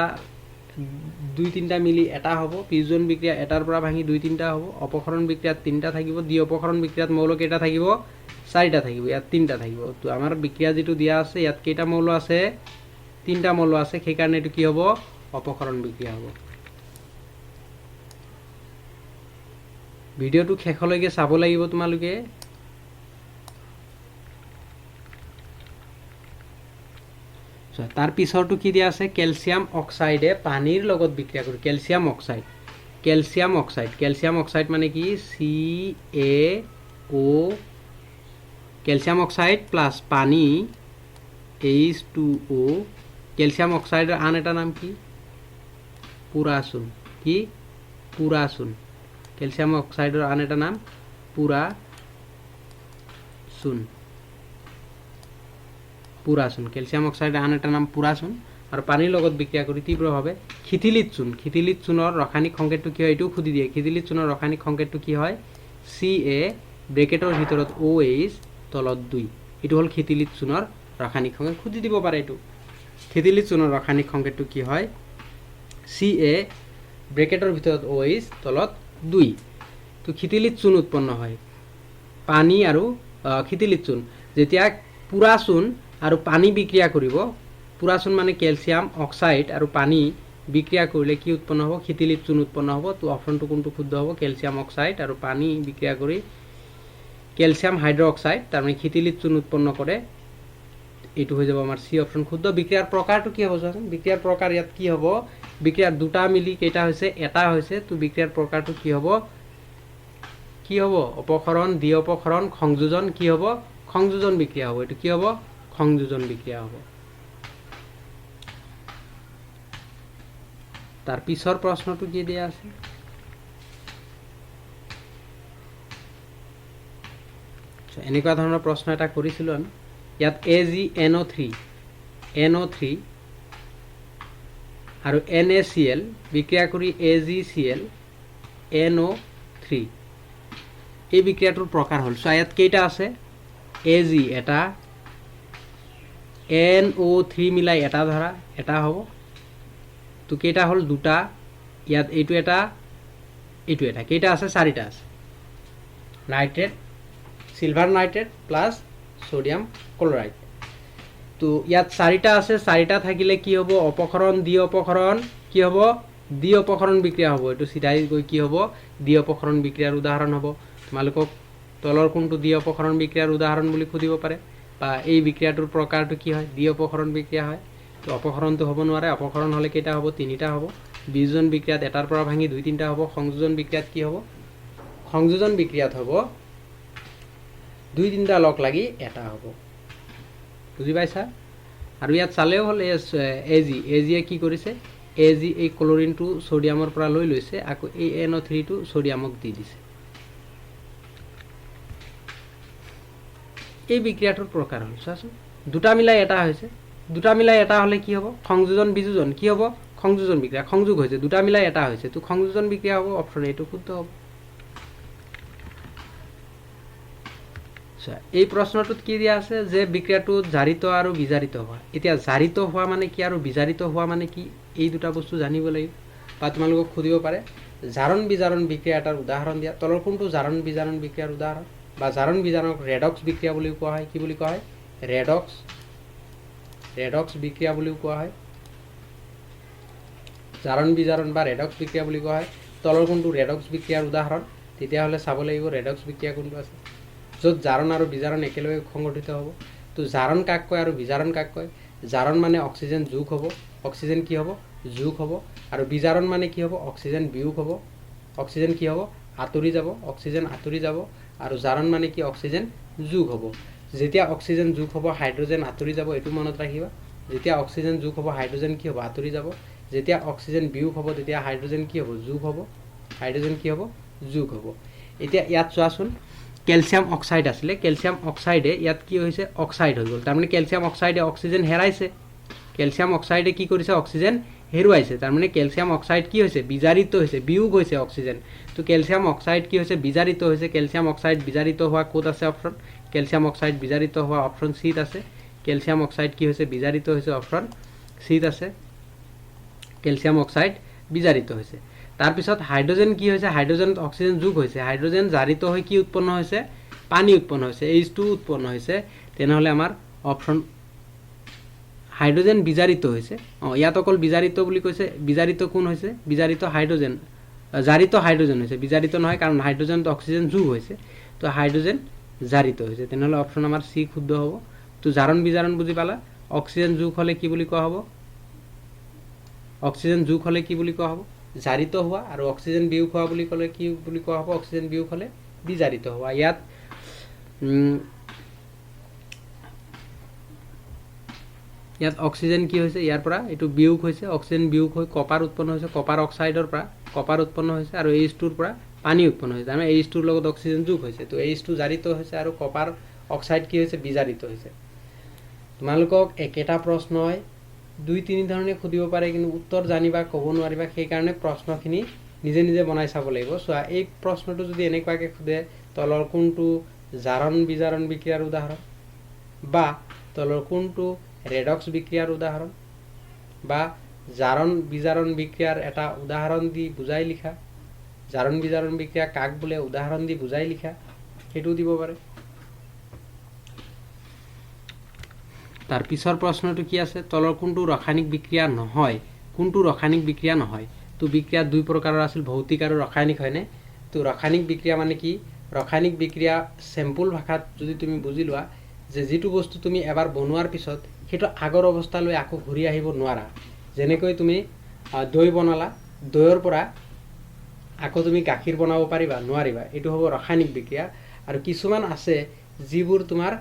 দুই তিনটা মিলি এটা হব বিয়োজন বিক্রিয়া এটাৰ পৰা ভাঙি দুই তিনটা হব অপক্ষৰণ বিক্ৰিয়াত তিনটা থাকিব দ্বি অপক্ষৰণ বিক্ৰিয়াত মৌল কেইটা থাকিব চাৰিটা থাকিব ইয়াত তিনটা থাকিব তো আমাৰ বিক্রিয়া যেটো দিয়া আছে ইয়াত কেইটা মৌল আছে তিনটা মৌল আছে সেই কাৰণে এটো কি হব অপক্ষৰণ বিক্ৰিয়া হব ভিডিওটো শেষলৈকে চাব লাগিব তোমালোকে তাৰ পিছৰটো কি দিয়া আছে ক্যালসিয়াম অক্সাইডে পানীৰ লগত বিক্ৰিয়া কৰে ক্যালসিয়াম অক্সাইড মানে কি CaO ক্যালসিয়াম অক্সাইড প্লাস পানী H2O ক্যালসিয়াম অক্সাইডের আন এটা নাম কি পুরাসুন ক্যালসিয়াম অক্সাইডের আন এটা নাম পুরাসুন ক্যালসিয়াম অক্সাইডের আন এটা নাম পুরাসুন আর পানীৰ লগত বিক্ৰিয়া কৰি তীব্ৰভাৱে খিথিলিত চূনৰ ৰাসায়নিক সংকেতটো কি হয় এটো খুদি দিয়ে খিথিলিত চূনৰ ৰাসায়নিক সংকেতটো কি হয় Ca ব্ৰেকেটৰ ভিতৰত OH তলত 2 এটো হল খিথিলিত চূনৰ ৰাসায়নিক সংকেত খুদি দিব পাৰে এটো খিথিলিত চূনৰ ৰাসায়নিক সংকেতটো কি হয় Ca ব্ৰেকেটৰ ভিতৰত OH তলত 2 তো খিথিলিত চূন উৎপন্ন হয় পানী আৰু খিথিলিত চূন যেতিয়া পুৰা চূন আৰু পানী বিক্ৰিয়া কৰিব পুৰা চূন মানে ক্যালসিয়াম অক্সাইড আৰু পানী বিক্ৰিয়া কৰিলে কি উৎপন্ন হ'ব খিথিলিত চূন উৎপন্ন হ'ব তো অপশনটো কোনটো শুদ্ধ হ'ব ক্যালসিয়াম অক্সাইড আৰু পানী বিক্ৰিয়া কৰি ক্যালসিয়াম হাইড্ৰোক্সাইড তাৰ মানে খিথিলিত চূন উৎপন্ন কৰে এটো হৈ যাব আমাৰ সি অপশন শুদ্ধ বিক্ৰিয়াৰ প্ৰকাৰটো কি হ'ব জানেন বিক্ৰিয়াৰ প্ৰকাৰ ইয়াত কি হ'ব বিক্ৰিয়াৰ দুটা মিলি কেইটা হৈছে এটা হৈছে তো বিক্ৰিয়াৰ প্ৰকাৰটো কি হ'ব অপক্ষরণ দ্বি অপক্ষরণ সংযোজন কি হ'ব সংযোজন বিক্রিয়া হ'ব এটো কি হ'ব সংযোজন বিক্রিয়া হ'ব তার পিছৰ প্ৰশ্নটো কি দিয়া আছে এনেকুৱা ধৰণৰ প্ৰশ্ন এটা কৰিছিলো আমি ইয়াত AgNO3 আৰু NaCl বিক্ৰিয়া কৰি AgCl NO3 এই বিক্ৰিয়াটোৰ প্ৰকাৰ হল সো ইয়াত কেইটা আছে Ag এটা NO3 মিলাই এটা ধৰা এটা হ'ব তো কেইটা হল দুটা ইয়াত এইটো এটা কেইটা আছে চাৰিটা আছে nitrate silver nitrate plus sodium chloride তো ইয়াত চাৰিটা আছে চাৰিটা থাকিলে কি হ'ব অপক্ষরণ দ্বি অপক্ষরণ কি হ'ব দ্বি অপক্ষরণ বিক্রিয়া হ'ব এটো সিধাই গৈ কি হ'ব দ্বি অপক্ষরণ বিক্ৰিয়াৰ উদাহৰণ হ'ব তোমালোকক তলৰ কোনটো দ্বি অপক্ষৰণ বিক্ৰিয়াৰ উদাহৰণ বুলি খুদিব পাৰে বা এই বিক্ৰিয়াটোৰ প্ৰকাৰটো কি হয় দ্বি অপক্ষৰণ বিক্ৰিয়া হয় তো অপক্ষৰণটো হ'ব নোৱাৰে অপক্ষৰণ হলে কেইটা হ'ব তিনিটা হ'ব বিয়োজন বিক্ৰিয়াত এটাৰ পৰা ভাঙি দুই তিনটা হ'ব সংযোজন বিক্রিয়াত কি হ'ব সংযোজন বিক্রিয়াত হ'ব দুই তিনটা লগ লাগি এটা হ'ব বুজি পাইছা আৰু ইয়াত চালেও হল Ag কি কৰিছে Ag এই ক্লোৰিনটো সোডিয়ামৰ পৰা লৈ লৈছে আকৌ এই NO3 টো সোডিয়ামক দি দিছে এই বিক্ৰিয়াটোৰ প্ৰকাৰ হল চাচোন দুটা মিলাই এটা হৈছে দুটা মিলাই এটা হলে কি হ'ব সংযোজন বিযোজন কি হ'ব সংযোজন বিক্রিয়া সংযোগ হৈছে দুটা মিলাই এটা হৈছে তো সংযোজন বিক্রিয়া হ'ব অপশন এটো শুদ্ধ হ'ব এই প্ৰশ্নটোত কি দিয়া আছে যে বিক্ৰিয়াটো জাৰিত আৰু বিজাৰিত হোৱা এতিয়া জাৰিত হোৱা মানে কি আৰু বিজাৰিত হোৱা মানে কি এই দুটা বস্তু জানিব লাগিব বা তোমালোকক সুধিব পাৰে জাৰণ বিজাৰণ বিক্ৰিয়া এটাৰ উদাহৰণ দিয়া। তলৰ কোনটো জাৰণ বিজাৰণ বিক্ৰিয়াৰ উদাহৰণ? বা জাৰণ বিজাৰণক ৰেডক্স বিক্ৰিয়া বুলিও কোৱা হয়। কি বুলি কোৱা হয়? ৰেডক্স বিক্ৰিয়া বুলিও কোৱা হয়। জাৰণ বিজাৰণ বা ৰেডক্স বিক্ৰিয়া বুলি কোৱা হয়। তলৰ কোনটো ৰেডক্স বিক্ৰিয়াৰ উদাহৰণ? তেতিয়াহ'লে চাব লাগিব ৰেডক্স বিক্ৰিয়া কোনটো আছে, য'ত জাৰণ আৰু বিজাৰণ একেলগে সংগঠিত হ'ব। তো জাৰণ কাক কয় আৰু বিজাৰণ কাক কয়? জাৰণ মানে অক্সিজেন যোগ হ'ব, অক্সিজেন কি হ'ব? যোগ হ'ব। আৰু বিজাৰণ মানে কি হ'ব? অক্সিজেন বিয়োগ হ'ব। অক্সিজেন কি হ'ব? আঁতৰি যাব, অক্সিজেন আঁতৰি যাব। আৰু জাৰণ মানে কি? অক্সিজেন যোগ হ'ব। যেতিয়া অক্সিজেন যোগ হ'ব হাইড্ৰজেন আঁতৰি যাব, এইটো মনত ৰাখিবা। যেতিয়া অক্সিজেন যোগ হ'ব হাইড্ৰজেন কি হ'ব? আঁতৰি যাব। যেতিয়া অক্সিজেন বিয়োগ হ'ব তেতিয়া হাইড্ৰজেন কি হ'ব? যোগ হ'ব। হাইড্ৰজেন কি হ'ব? যোগ হ'ব। এতিয়া ইয়াত চোৱাচোন, কেলছিয়াম অক্সাইড আছিলে, কেলছিয়াম অক্সাইডে ইয়াত কি হৈছে? অক্সাইড হৈ গ'ল। তাৰমানে কেলছিয়াম অক্সাইডে অক্সিজেন হেৰাইছে। কেলছিয়াম অক্সাইডে কি কৰিছে? অক্সিজেন হেৰুৱাইছে। তাৰমানে কেলছিয়াম অক্সাইড কি হৈছে? বিজাৰিত হৈছে, বিয়োগ হৈছে অক্সিজেন। তো কেলছিয়াম অক্সাইড কি হৈছে? বিজাৰিত হৈছে। কেলছিয়াম অক্সাইড বিজাৰিত হোৱা ক'ত আছে অপশ্যন? কেলছিয়াম অক্সাইড বিজাৰিত হোৱা অপশ্যন চিত আছে। কেলছিয়াম অক্সাইড কি হৈছে? বিজাৰিত হৈছে, অপশ্যন চিত আছে। কেলছিয়াম অক্সাইড বিজাৰিত হৈছে। তাৰপিছত হাইড্ৰজেন কি হৈছে? হাইড্ৰজেনত অক্সিজেন যোগ হৈছে। হাইড্ৰজেন জাৰিত হৈ কি উৎপন্ন হৈছে? পানী উৎপন্ন হৈছে, H2 উৎপন্ন হৈছে। তেনেহ'লে আমাৰ অপশ্যন হাইড্ৰজেন বিজাৰিত হৈছে। ইয়াত অকল বিজাৰিত বুলি কৈছে। বিজাৰিত কোন হৈছে? বিজাৰিত হাইড্ৰজেন, জাৰিত হাইড্ৰজেন হৈছে, বিজাৰিত নহয়, কাৰণ হাইড্ৰজেনত অক্সিজেন যোগ হৈছে। তো হাইড্ৰজেন জাৰিত হৈছে। তেনেহ'লে অপশ্যন আমাৰ চি শুদ্ধ হ'ব। তো জাৰণ বিজাৰণ বুজি পালা? অক্সিজেন যোগ হ'লে কি বুলি কোৱা হ'ব? অক্সিজেন যোগ হ'লে কি বুলি কোৱা হ'ব? জাৰিত হোৱা। আৰু অক্সিজেন বিয়োগ হোৱা বুলি ক'লে কি বুলি কোৱা হ'ব? অক্সিজেন বিয়োগ হ'লে বিজাৰিত হোৱা। ইয়াত অক্সিজেন কি হৈছে? ইয়াৰ পৰা এইটো বিয়োগ হৈছে, অক্সিজেন বিয়োগ হৈ কপাৰ উৎপন্ন হৈছে, কপাৰ অক্সাইডৰ পৰা কপাৰ উৎপন্ন হৈছে, আৰু H2ৰ পৰা পানী উৎপন্ন হৈছে। তাৰমানে H2ৰ লগত অক্সিজেন যোগ হৈছে। তো H2 জাৰিত হৈছে আৰু কপাৰ অক্সাইড কি হৈছে? বিজাৰিত হৈছে। তোমালোকক একেটা প্ৰশ্নই 2-3 ধৰণে সুধিব পাৰে, কিন্তু উত্তৰ জানিবা, ক'ব নোৱাৰিবা। সেইকাৰণে প্ৰশ্নখিনি নিজে নিজে বনাই চাব লাগিব। চোৱা, এই প্ৰশ্নটো যদি এনেকুৱাকৈ সোধে, তলৰ কোনটো জাৰণ বিজাৰণ বিক্ৰিয়াৰ উদাহৰণ? বা তলৰ কোনটো ৰেডক্স বিক্ৰিয়াৰ উদাহৰণ? বা জাৰণ বিজাৰণ বিক্ৰিয়াৰ এটা উদাহৰণ দি বুজাই লিখা। জাৰণ বিজাৰণ বিক্ৰিয়া কাক বোলে? উদাহৰণ দি বুজাই লিখা। সেইটোও দিব পাৰে। তাৰ পিছৰ প্ৰশ্নটো কি আছে? তলৰ কোনটো ৰাসায়নিক বিক্ৰিয়া নহয়? কোনটো ৰাসায়নিক বিক্ৰিয়া নহয়? তো বিক্ৰিয়া 2 প্ৰকাৰৰ আছিল, ভৌতিক আৰু ৰাসায়নিক, হয়নে? তো ৰাসায়নিক বিক্ৰিয়া মানে কি? ৰাসায়নিক বিক্ৰিয়া চেম্পুল ভাষাত যদি তুমি বুজি লোৱা, যে যিটো বস্তু তুমি এবাৰ বনোৱাৰ পিছত সেইটো আগৰ অৱস্থালৈ আকৌ ঘূৰি আহিব নোৱাৰা। যেনেকৈ তুমি দৈ বনালা, দৈৰ পৰা আকৌ তুমি গাখীৰ বনাব পাৰিবা? নোৱাৰিবা। এইটো হ'ব ৰাসায়নিক বিক্ৰিয়া। আৰু কিছুমান আছে যিবোৰ তোমাৰ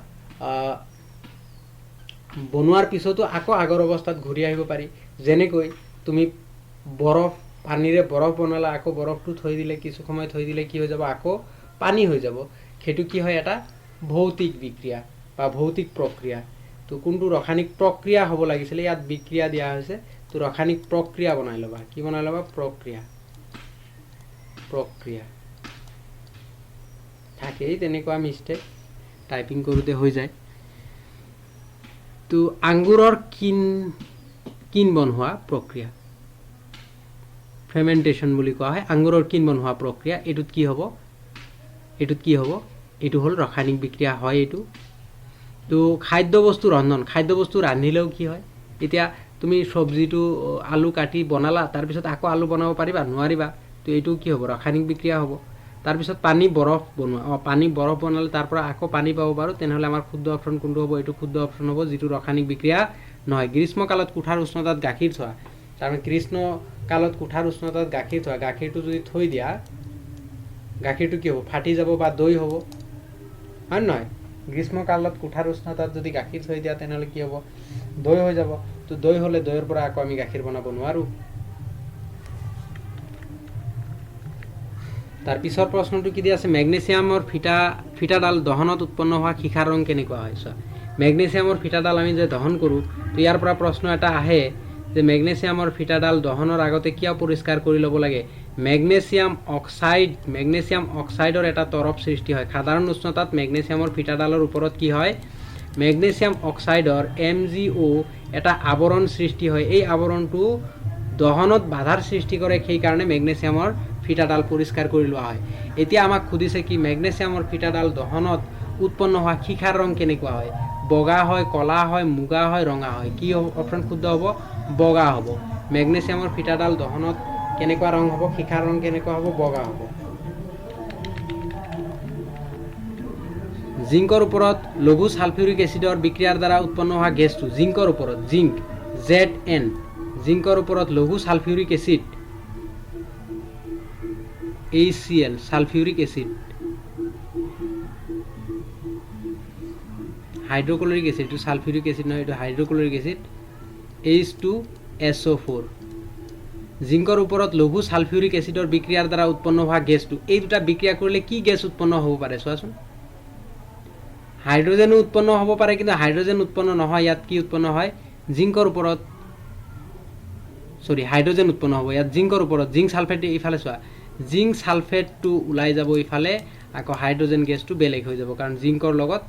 বনোৱাৰ পিছতো আকৌ আগৰ অৱস্থাত ঘূৰি আহিব পাৰি। যেনেকৈ তুমি বৰফ, পানীৰে বৰফ বনালা, আকৌ বৰফটো থৈ দিলে, কিছু সময় থৈ দিলে কি হৈ যাব? আকৌ পানী হৈ যাব। সেইটো কি হয়? এটা ভৌতিক বিক্ৰিয়া বা ভৌতিক প্ৰক্ৰিয়া। তো কোনটো ৰাসায়নিক প্ৰক্ৰিয়া হ'ব লাগিছিলে? ইয়াত বিক্ৰিয়া দিয়া হৈছে। তো ৰাসায়নিক প্ৰক্ৰিয়া বনাই ল'বা। কি বনাই ল'বা? প্ৰক্ৰিয়া। প্ৰক্ৰিয়া থাকেই তেনেকুৱা মিষ্টেক, টাইপিং কৰোঁতে হৈ যায়। তো আঙ্গুৰৰ কিন বনোৱা প্ৰক্ৰিয়া, ফেৰ্মেণ্টেশ্যন বুলি কোৱা হয়। আঙ্গুৰৰ কিন বনোৱা প্ৰক্ৰিয়া, এইটোত কি হ'ব? এইটো হ'ল ৰাসায়নিক বিক্ৰিয়া হয় এইটো। তো খাদ্যবস্তু ৰন্ধন, খাদ্যবস্তু ৰান্ধিলেও কি হয়? এতিয়া তুমি চব্জিটো আলু কাটি বনালা, তাৰপিছত আকৌ আলু বনাব পাৰিবা? নোৱাৰিবা। তো এইটো কি হ'ব? ৰাসায়নিক বিক্ৰিয়া হ'ব। তাৰপিছত পানী বৰফ বনোৱা, পানী বৰফ বনালে তাৰ পৰা আকৌ পানী পাব পাৰোঁ। তেনেহ'লে আমাৰ শুদ্ধ অপশ্যন কোনটো হ'ব? এইটো শুদ্ধ অপশ্যন হ'ব, যিটো ৰাসায়নিক বিক্ৰিয়া নহয়। গ্ৰীষ্মকালত কোঠাৰ উষ্ণতাত গাখীৰ থোৱা, তাৰমানে গ্ৰীষ্মকালত কোঠাৰ উষ্ণতাত গাখীৰ থোৱা, গাখীৰটো যদি থৈ দিয়া, গাখীৰটো কি হ'ব? ফাটি যাব বা দৈ হ'ব, হয় নহয়? গ্ৰীষ্মকালত কোঠাৰ উষ্ণতাত যদি গাখীৰ থৈ দিয়া, তেনেহ'লে কি হ'ব? দৈ হৈ যাব। তো দৈ হ'লে দৈৰ পৰা আকৌ আমি গাখীৰ বনাব নোৱাৰোঁ। তাৰ পিছৰ প্ৰশ্নটো কি দিয়া আছে? মেগনেছিয়ামৰ ফিটাডাল দহনত উৎপন্ন হোৱা সীসাৰ ৰং কেনেকুৱা হয়? চোৱা, মেগনেছিয়ামৰ ফিটাডাল আমি যে দহন কৰোঁ, তো ইয়াৰ পৰা প্ৰশ্ন এটা আহে যে মেগনেছিয়ামৰ ফিটাডাল দহনৰ আগতে কিয় পৰিষ্কাৰ কৰি ল'ব লাগে? মেগনেছিয়াম অক্সাইডৰ এটা তৰপ সৃষ্টি হয়। সাধাৰণ উষ্ণতাত মেগনেছিয়ামৰ ফিটাডালৰ ওপৰত কি হয়? মেগনেছিয়াম অক্সাইডৰ MgO এটা আৱৰণ সৃষ্টি হয়। এই আৱৰণটো দহনত বাধাৰ সৃষ্টি কৰে, সেইকাৰণে মেগনেছিয়ামৰ ফিটাডাল পৰিষ্কাৰ কৰি লোৱা হয়। এতিয়া আমাক সুধিছে কি মেগনেছিয়ামৰ ফিটাডাল দহনত উৎপন্ন হোৱা শিখাৰ ৰং কেনেকুৱা হয়? বগা হয়, কলা হয়, মুগা হয়, ৰঙা হয়। কি অপশ্যন শুদ্ধ হ'ব? বগা হ'ব। মেগনেছিয়ামৰ ফিটাডাল দহনত কেনেকুৱা ৰং হ'ব? শিখাৰ ৰং কেনেকুৱা হ'ব? বগা হ'ব। জিংকৰ ওপৰত লঘু সালফিউৰিক এচিডৰ বিক্ৰিয়াৰ দ্বাৰা উৎপন্ন হোৱা গেছটো, জিংকৰ ওপৰত, জিংক ZN, জিংকৰ ওপৰত লঘু সালফিউৰিক acid HCl, সালফিউৰিক acid, hydrochloric acid, এটা সালফিউৰিক এসিড নয়, এটা হাইড্ৰোক্লোৰিক এসিড H2SO4। জিংকৰ ওপৰত লঘু সালফিউৰিক এসিডৰ বিক্ৰিয়াৰ দ্বাৰা উৎপন্ন হোৱা গেছটো, এই দুটা বিক্ৰিয়া কৰিলে কি গেছ উৎপন্ন হ'ব পাৰে চোৱাচোন। হাইড্ৰোজেন উৎপন্ন হ'ব পাৰে, কিন্তু হাইড্ৰোজেন উৎপন্ন নহয়। ইয়াত কি উৎপন্ন হয়? জিংকৰ ওপৰত হাইড্ৰোজেন উৎপন্ন হ'ব। ইয়াত জিংকৰ ওপৰত জিংক সালফেট, ইফালে চোৱা জিংক সালফেটটো ওলাই যাব ইফালে, আকৌ হাইড্ৰোজেন গেছটো বেলেগ হৈ যাব, কাৰণ জিংকৰ লগত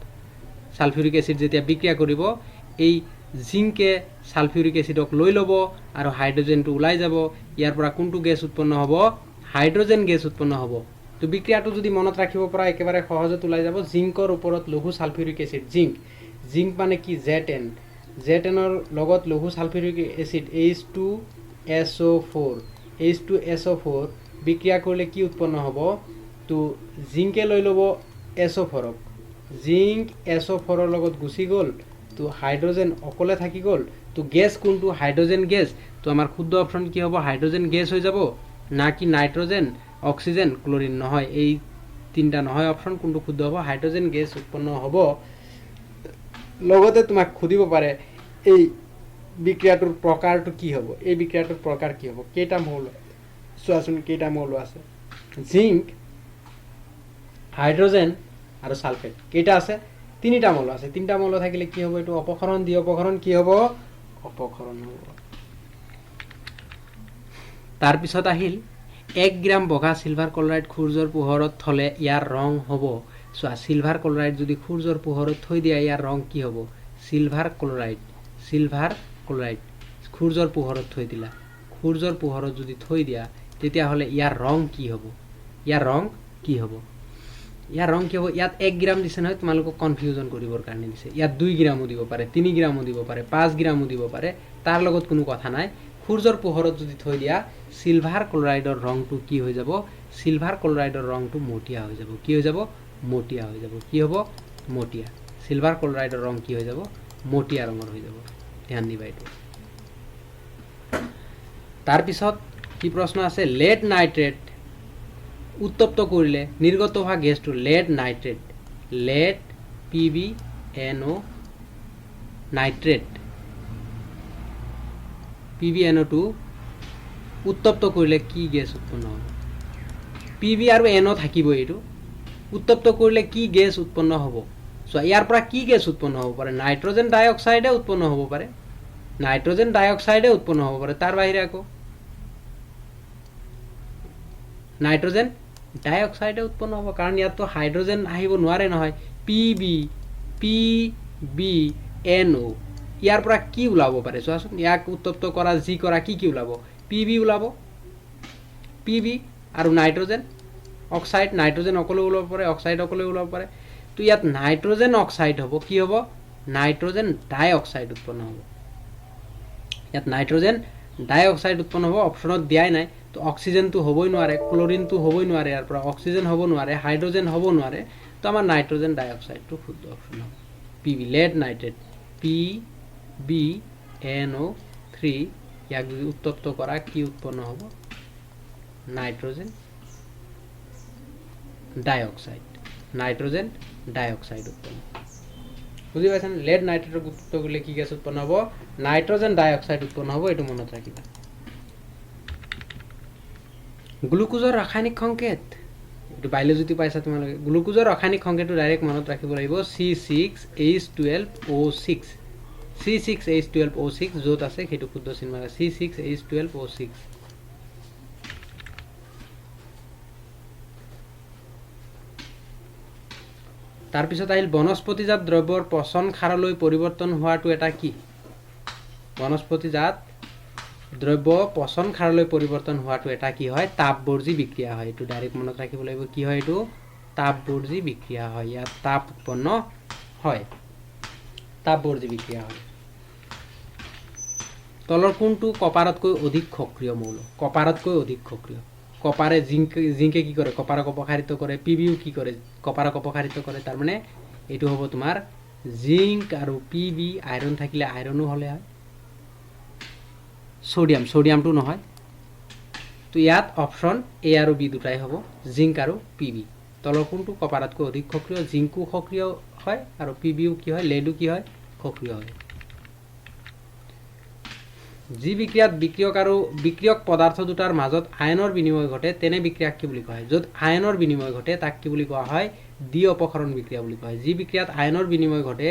সালফিউৰিক এসিড যেতিয়া বিক্ৰিয়া কৰিব, এই জিংকে সালফিউৰিক এসিডক লৈ ল'ব আৰু হাইড্ৰোজেনটো ওলাই যাব। ইয়াৰ পৰা কোনটো গেছ উৎপন্ন হ'ব? হাইড্ৰোজেন গেছ উৎপন্ন হ'ব। তো বিক্ৰিয়াটো যদি মনত ৰাখিব পৰা একেবাৰে সহজত ওলাই যাব। জিংকৰ ওপৰত লঘু সালফিউৰিক এসিড, জিংক মানে কি? ZN, ZNৰ লগত লঘু সালফিউৰিক এসিড H2SO4 বিক্ৰিয়া কৰিলে কি উৎপন্ন হ'ব? তো জিংকে লৈ ল'ব SO4ক, জিংক SO4ৰ লগত গুচি গ'ল, তো হাইড্ৰোজেন অকলে থাকি গ'ল। তো গেছ কোনটো? Hydrogen gas. তো আমাৰ শুদ্ধ অপশ্যন কি হ'ব? হাইড্ৰোজেন গেছ হৈ যাব, না কি নাইট্ৰোজেন, অক্সিজেন, ক্লোৰিন? নহয়, এই তিনিটা নহয় অপশ্যন। কোনটো শুদ্ধ হ'ব? হাইড্ৰোজেন গেছ উৎপন্ন হ'ব। লগতে তোমাক সুধিব পাৰে এই বিক্ৰিয়াটোৰ প্ৰকাৰটো কি হ'ব? এই বিক্ৰিয়াটোৰ প্ৰকাৰ কি হ'ব? কেইটা মৌল? চোৱাচোন কেইটা মৌল আছে? জিংক, হাইড্ৰোজেন আৰু সালফেট কেইটা আছে? তিনিটা মৌল আছে। তিনিটা মৌল থাকিলে কি হ'ব? এইটো অপক্ষৰণ, অপক্ষৰণ কি হ'ব? অপক্ষৰণ হ'ব। তাৰপিছত আহিল 1 গ্ৰাম বগা সিলভাৰ ক্লোৰাইড সূৰ্যৰ পোহৰত থলে ইয়াৰ ৰং হ'ব। চোৱা, সিলভাৰ ক্লোৰাইড যদি সূৰ্যৰ পোহৰত থৈ দিয়া, ইয়াৰ ৰং কি হ'ব? সিলভাৰ ক্লোৰাইড সূৰ্যৰ পোহৰত থৈ দিলা, সূৰ্যৰ পোহৰত যদি থৈ দিয়া, তেতিয়াহ'লে ইয়াৰ ৰং কি হ'ব? ইয়াৰ ৰং কি হ'ব? ইয়াত 1 গ্ৰাম দিছে নহয়, তোমালোকক কনফিউজন কৰিবৰ কাৰণে দিছে। ইয়াত 2 গ্ৰামো দিব পাৰে, 3 গ্ৰামো দিব পাৰে, 5 গ্ৰামো দিব পাৰে, তাৰ লগত কোনো কথা নাই। সূৰ্যৰ পোহৰত যদি থৈ দিয়া, সিলভাৰ ক্লোৰাইডৰ ৰংটো কি হৈ যাব? সিলভাৰ ক্লোৰাইডৰ ৰংটো মটিয়া হৈ যাব। কি হৈ যাব? মটিয়া হৈ যাব। কি হ'ব? মটিয়া। সিলভাৰ ক্লোৰাইডৰ ৰং কি হৈ যাব? মটিয়া ৰঙৰ হৈ যাব। ধ্যান দিবা এইটো। তাৰপিছত কি প্ৰশ্ন আছে? লেড নাইট্ৰেট উত্তপ্ত কৰিলে নিৰ্গত হোৱা গেছটো, lead nitrate, lead PbNO nitrate, PbNO2 উত্তপ্ত কৰিলে কি গেছ উৎপন্ন হ'ব? PB আৰু NO থাকিবই। এইটো উত্তপ্ত কৰিলে কি গেছ উৎপন্ন হ'ব? চোৱা, ইয়াৰ পৰা কি গেছ উৎপন্ন হ'ব পাৰে? নাইট্ৰোজেন ডাইঅক্সাইডে উৎপন্ন হ'ব পাৰে, নাইট্ৰোজেন ডাইঅক্সাইডে উৎপন্ন হ'ব পাৰে। তাৰ বাহিৰে আকৌ নাইট্ৰোজেন ডাইঅক্সাইডে উৎপন্ন হ'ব, কাৰণ ইয়াততো হাইড্ৰোজেন আহিব নোৱাৰে নহয়। PbNO ইয়াৰ পৰা কি ওলাব পাৰে চোৱাচোন। ইয়াক উত্তপ্ত কৰা, যি কৰা, কি ওলাব? PB ওলাব, PB আৰু নাইট্ৰোজেন অক্সাইড, নাইট্ৰোজেন অকলে ওলাব পাৰে, অক্সাইড অকলে ওলাব পাৰে। তো ইয়াত নাইট্ৰোজেন অক্সাইড হ'ব। কি হ'ব? নাইট্ৰোজেন ডাইঅক্সাইড উৎপন্ন হ'ব। ইয়াত নাইট্ৰোজেন ডাইঅক্সাইড উৎপন্ন হ'ব। অপশ্যনত দিয়াই নাই। তো অক্সিজেনটো হ'বই নোৱাৰে, ক্লোৰিনটো হ'বই নোৱাৰে, ইয়াৰ পৰা অক্সিজেন হ'ব নোৱাৰে, হাইড্ৰোজেন হ'ব নোৱাৰে। তো আমাৰ নাইট্ৰোজেন ডাইঅক্সাইডটো শুদ্ধ অপশ্যন হ'ব। PB, লেড নাইট্ৰেট, PbNO3 ইয়াক যদি উত্তপ্ত কৰা, কি উৎপন্ন হ'ব? নাইট্ৰোজেন ডাইঅক্সাইড, নাইট্ৰোজেন ডাইঅক্সাইড উৎপন্ন। বুজি পাইছেনে? লেড নাইট্ৰেটক উত্তপ্ত কৰিলে কি গেছ উৎপন্ন হ'ব? নাইট্ৰোজেন ডাইঅক্সাইড উৎপন্ন হ'ব। এইটো মনত ৰাখিবা। গ্লুকোজৰ ৰাসায়নিক সংকেত, এইটো বায়'লজিটো পাইছা তোমালোকে। গ্লুকোজৰ ৰাসায়নিক সংকেতটো ডাইৰেক্ট মনত ৰাখিব লাগিব, C6H12O6, C6H12O6 য'ত আছে সেইটো শুদ্ধ চিন মাৰা, C6H12O6। তাৰপিছত আহিল বনস্পতিজাত দ্ৰব্যৰ পচন ক্ষাৰলৈ পৰিৱৰ্তন হোৱাটো এটা কি? বনস্পতিজাত দ্ৰব্য পচন ক্ষাৰলৈ পৰিৱৰ্তন হোৱাটো এটা কি হয় তাপবৰ্জী বিক্ৰিয়া হয় এইটো ডাইৰেক্ট মনত ৰাখিব লাগিব কি হয় এইটো তাপবৰ্জী বিক্ৰিয়া হয় ইয়াত তাপ উৎপন্ন হয় তাপবৰ্জী বিক্ৰিয়া হয় তলৰ কোনটো কপাৰতকৈ অধিক সক্ৰিয় মৌল কপাৰতকৈ অধিক সক্ৰিয় কপাৰে জিংকে কি কৰে কপাৰক অপসাৰিত কৰে পিবিও কি কৰে কপাৰক অপসাৰিত কৰে তাৰ মানে এইটো হ'ব তোমাৰ জিংক আৰু পিবি আইৰন থাকিলে আইৰনো হলে হয় সোডিয়ামটো নহয় তো ইয়াত অপশন এ আৰু বি দুটাই হ'ব জিংক আৰু পিবি তলৰ কোনটো কপাৰতকৈ অধিক সক্ৰিয় জিংকো সক্ৰিয় হয় আৰু পিবিও কি হয় লেডো কি হয় সক্ৰিয় হয় যি বিক্ৰিয়াত বিক্ৰিয়ক পদাৰ্থ দুটাৰ মাজত আয়নৰ বিনিময় ঘটে তেনে বিক্ৰিয়াক কি বুলি কোৱা হয় য'ত আয়নৰ বিনিময় ঘটে তাক কি বুলি কোৱা হয় দ্বি অপসৰণ বিক্ৰিয়া বুলি কোৱা হয় যি বিক্ৰিয়াত আয়নৰ বিনিময় ঘটে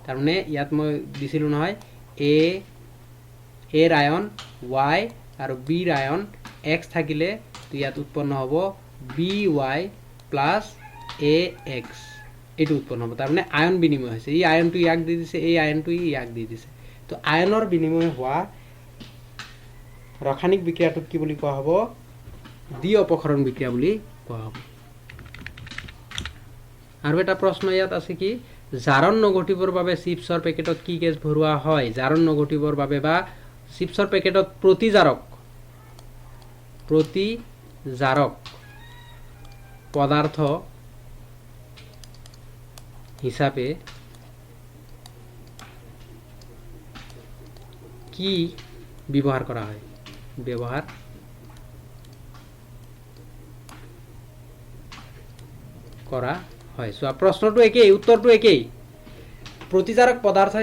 তাৰ মানে ইয়াত মই দিছিলো নহয় এৰ আয়ন y আৰু বিৰ আয়ন x থাকিলে ইয়াত উৎপন্ন হ'ব by প্লাছ ax এইটো উৎপন্ন হ'ব তাৰ মানে আয়ন বিনিময় হৈছে এই আয়নটো ইয়াক দি দিছে এই আয়নটো ইয়াক দি দিছে তো আয়নৰ বিনিময় হোৱা ৰাসায়নিক বিক্ৰিয়াটোক কি বুলি কোৱা হ'ব দ্বি অপসৰণ বিক্ৰিয়া বুলি কোৱা হ'ব আৰু এটা প্ৰশ্ন ইয়াত আছে কি জাৰণ নঘটিবৰ বাবে চিপছৰ পেকেটত কি গেছ ভৰোৱা হয় জাৰণ নঘটিবৰ বাবে বা চিপছৰ পেকেটত প্ৰতিজাৰক পদাৰ্থ হিচাপে কি ব্যৱহাৰ কৰা হয় চোৱা প্ৰশ্নটো একেই উত্তৰটো একেই প্ৰতিজাৰক পদাৰ্থ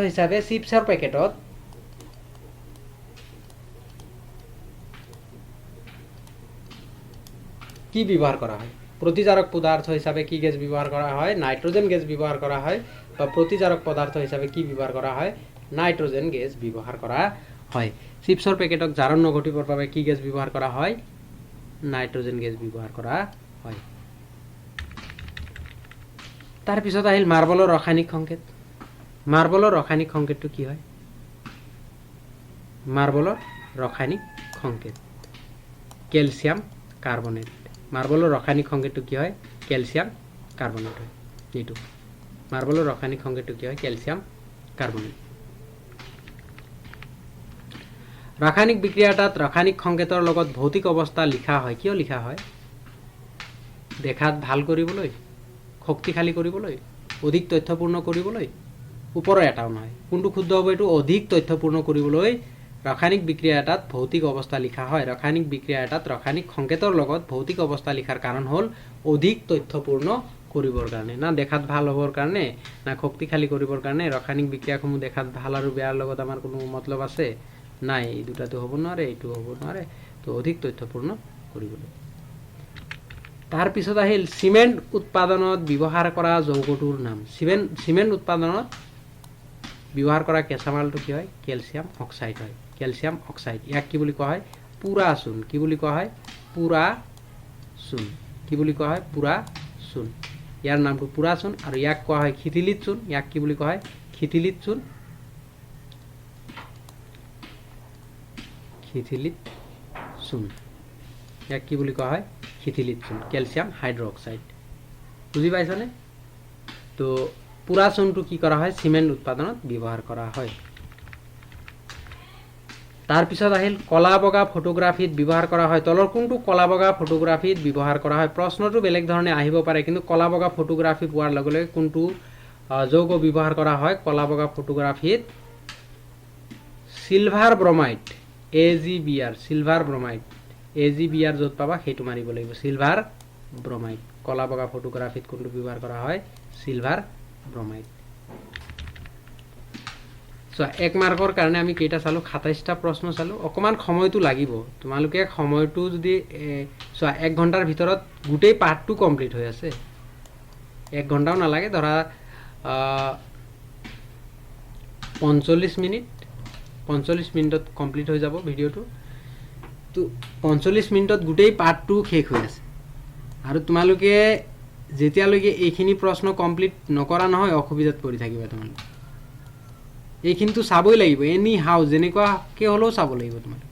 হিচাপে চিপছৰ পেকেটত কি ব্যৱহাৰ কৰা হয় প্ৰতিজাৰক পদাৰ্থ হিচাপে কি গেছ ব্যৱহাৰ কৰা হয় নাইট্ৰজেন গেছ ব্যৱহাৰ কৰা হয় বা প্ৰতিজাৰক পদাৰ্থ হিচাপে কি ব্যৱহাৰ কৰা হয় নাইট্ৰজেন গেছ ব্যৱহাৰ কৰা হয় চিপছৰ পেকেটক জাৰণ নঘটিবৰ বাবে কি গেছ ব্যৱহাৰ কৰা হয় নাইট্ৰজেন গেছ ব্যৱহাৰ কৰা হয় তাৰ পিছত আহিল মাৰ্বলৰ ৰাসায়নিক সংকেতটো কি হয় মাৰ্বলৰ ৰাসায়নিক সংকেত ক্যালসিয়াম কাৰ্বনেট মাৰ্বলৰ ৰাসায়নিক সংকেতটো কি হয় ক্যালসিয়াম কাৰ্বনেট হয় এইটো মাৰ্বলৰ ৰাসায়নিক সংকেতটো কি হয় ক্যালসিয়াম কাৰ্বনেট ৰাসায়নিক বিক্ৰিয়া এটাত ৰাসায়নিক সংকেতৰ লগত ভৌতিক অৱস্থা লিখা হয় কিয় লিখা হয় দেখাত ভাল কৰিবলৈ শক্তিশালী কৰিবলৈ অধিক তথ্যপূৰ্ণ কৰিবলৈ ওপৰৰ এটাও নহয় কোনটো শুদ্ধ হ'ব এইটো অধিক তথ্যপূৰ্ণ কৰিবলৈ ৰাসায়নিক বিক্ৰিয়া এটাত ভৌতিক অৱস্থা লিখা হয় ৰাসায়নিক বিক্ৰিয়া এটাত ৰাসায়নিক সংকেতৰ লগত ভৌতিক অৱস্থা লিখাৰ কাৰণ হ'ল অধিক তথ্যপূৰ্ণ কৰিবৰ কাৰণে না দেখাত ভাল হ'বৰ কাৰণে না শক্তিশালী কৰিবৰ কাৰণে ৰাসায়নিক বিক্ৰিয়াসমূহ দেখাত ভাল আৰু বেয়াৰ লগত আমাৰ কোনো মতলব আছে নাই এই দুটাটো হ'ব নোৱাৰে এইটো হ'ব নোৱাৰে তো অধিক তথ্যপূৰ্ণ কৰিবলৈ তাৰ পিছত আহিল সিমেন্ট উৎপাদনত ব্যৱহাৰ কৰা যৌগটোৰ নাম সিমেন্ট উৎপাদনত ব্যৱহাৰ কৰা কেঁচামালটো কি হয় ক্যালসিয়াম অক্সাইড হয় ক্যালসিয়াম অক্সাইড ইয়াক কি বুলি কোৱা হয় পুৰা চূণ কি বুলি কোৱা হয় পুৰা চূণ ইয়াৰ নামটো পুৰা চূণ আৰু ইয়াক কোৱা হয় খিথিলিত চূণ ইয়াক কি বুলি কোৱা হয় খিথিলিত চূণ ইয়াক কি বুলি কোৱা হয় খিথিলিত চূণ ক্যালসিয়াম হাইড্ৰক্সাইড বুজি পাইছানে তো পুৰা চূণটো কি কৰা হয় সিমেন্ট উৎপাদনত ব্যৱহাৰ কৰা হয় তাৰ পিছত আহিল কলা বগা ফটোগ্ৰাফিত ব্যৱহাৰ কৰা হয় তলৰ কোনটো কলা বগা ফটোগ্ৰাফিত ব্যৱহাৰ কৰা হয় প্ৰশ্নটো বেলেগ ধৰণে আহিব পাৰে কিন্তু কলা বগা ফটোগ্ৰাফি পোৱাৰ লগে লগে কোনটো যৌগ ব্যৱহাৰ কৰা হয় কলা বগা ফটোগ্ৰাফিত সিলভাৰ ব্ৰমাইড AgBr য'ত পাবা সেইটো মাৰিব লাগিব সিলভাৰ ব্ৰমাইড কলা বগা ফটোগ্ৰাফিত কোনটো ব্যৱহাৰ কৰা হয় সিলভাৰ ব্ৰমাইড সো এক মাৰ্কৰ কাৰণে আমি কেইটা চালো ২৭টা প্ৰশ্ন চালো অকমান সময়টো লাগিব তোমালোকে সময়টো যদি সো 1 ঘণ্টাৰ ভিতৰত গোটেই পাঠটো কমপ্লিট হৈ আছে 1 ঘণ্টাও নালাগে ধৰা 45 মিনিটত কমপ্লিট হৈ যাব ভিডিওটো তো 45 মিনিটত গোটেই পাঠটো শেষ হৈ আছে আৰু তোমালোকে যেতিয়ালৈকে এইখিনি প্ৰশ্ন কমপ্লিট নকৰা নহয় অসুবিধাত পৰি থাকিবা তোমালোকে এইখিনিতো চাবই লাগিব, এনি হাউ যেনেকুৱাকৈ হ'লেও চাব লাগিব তোমালোকে,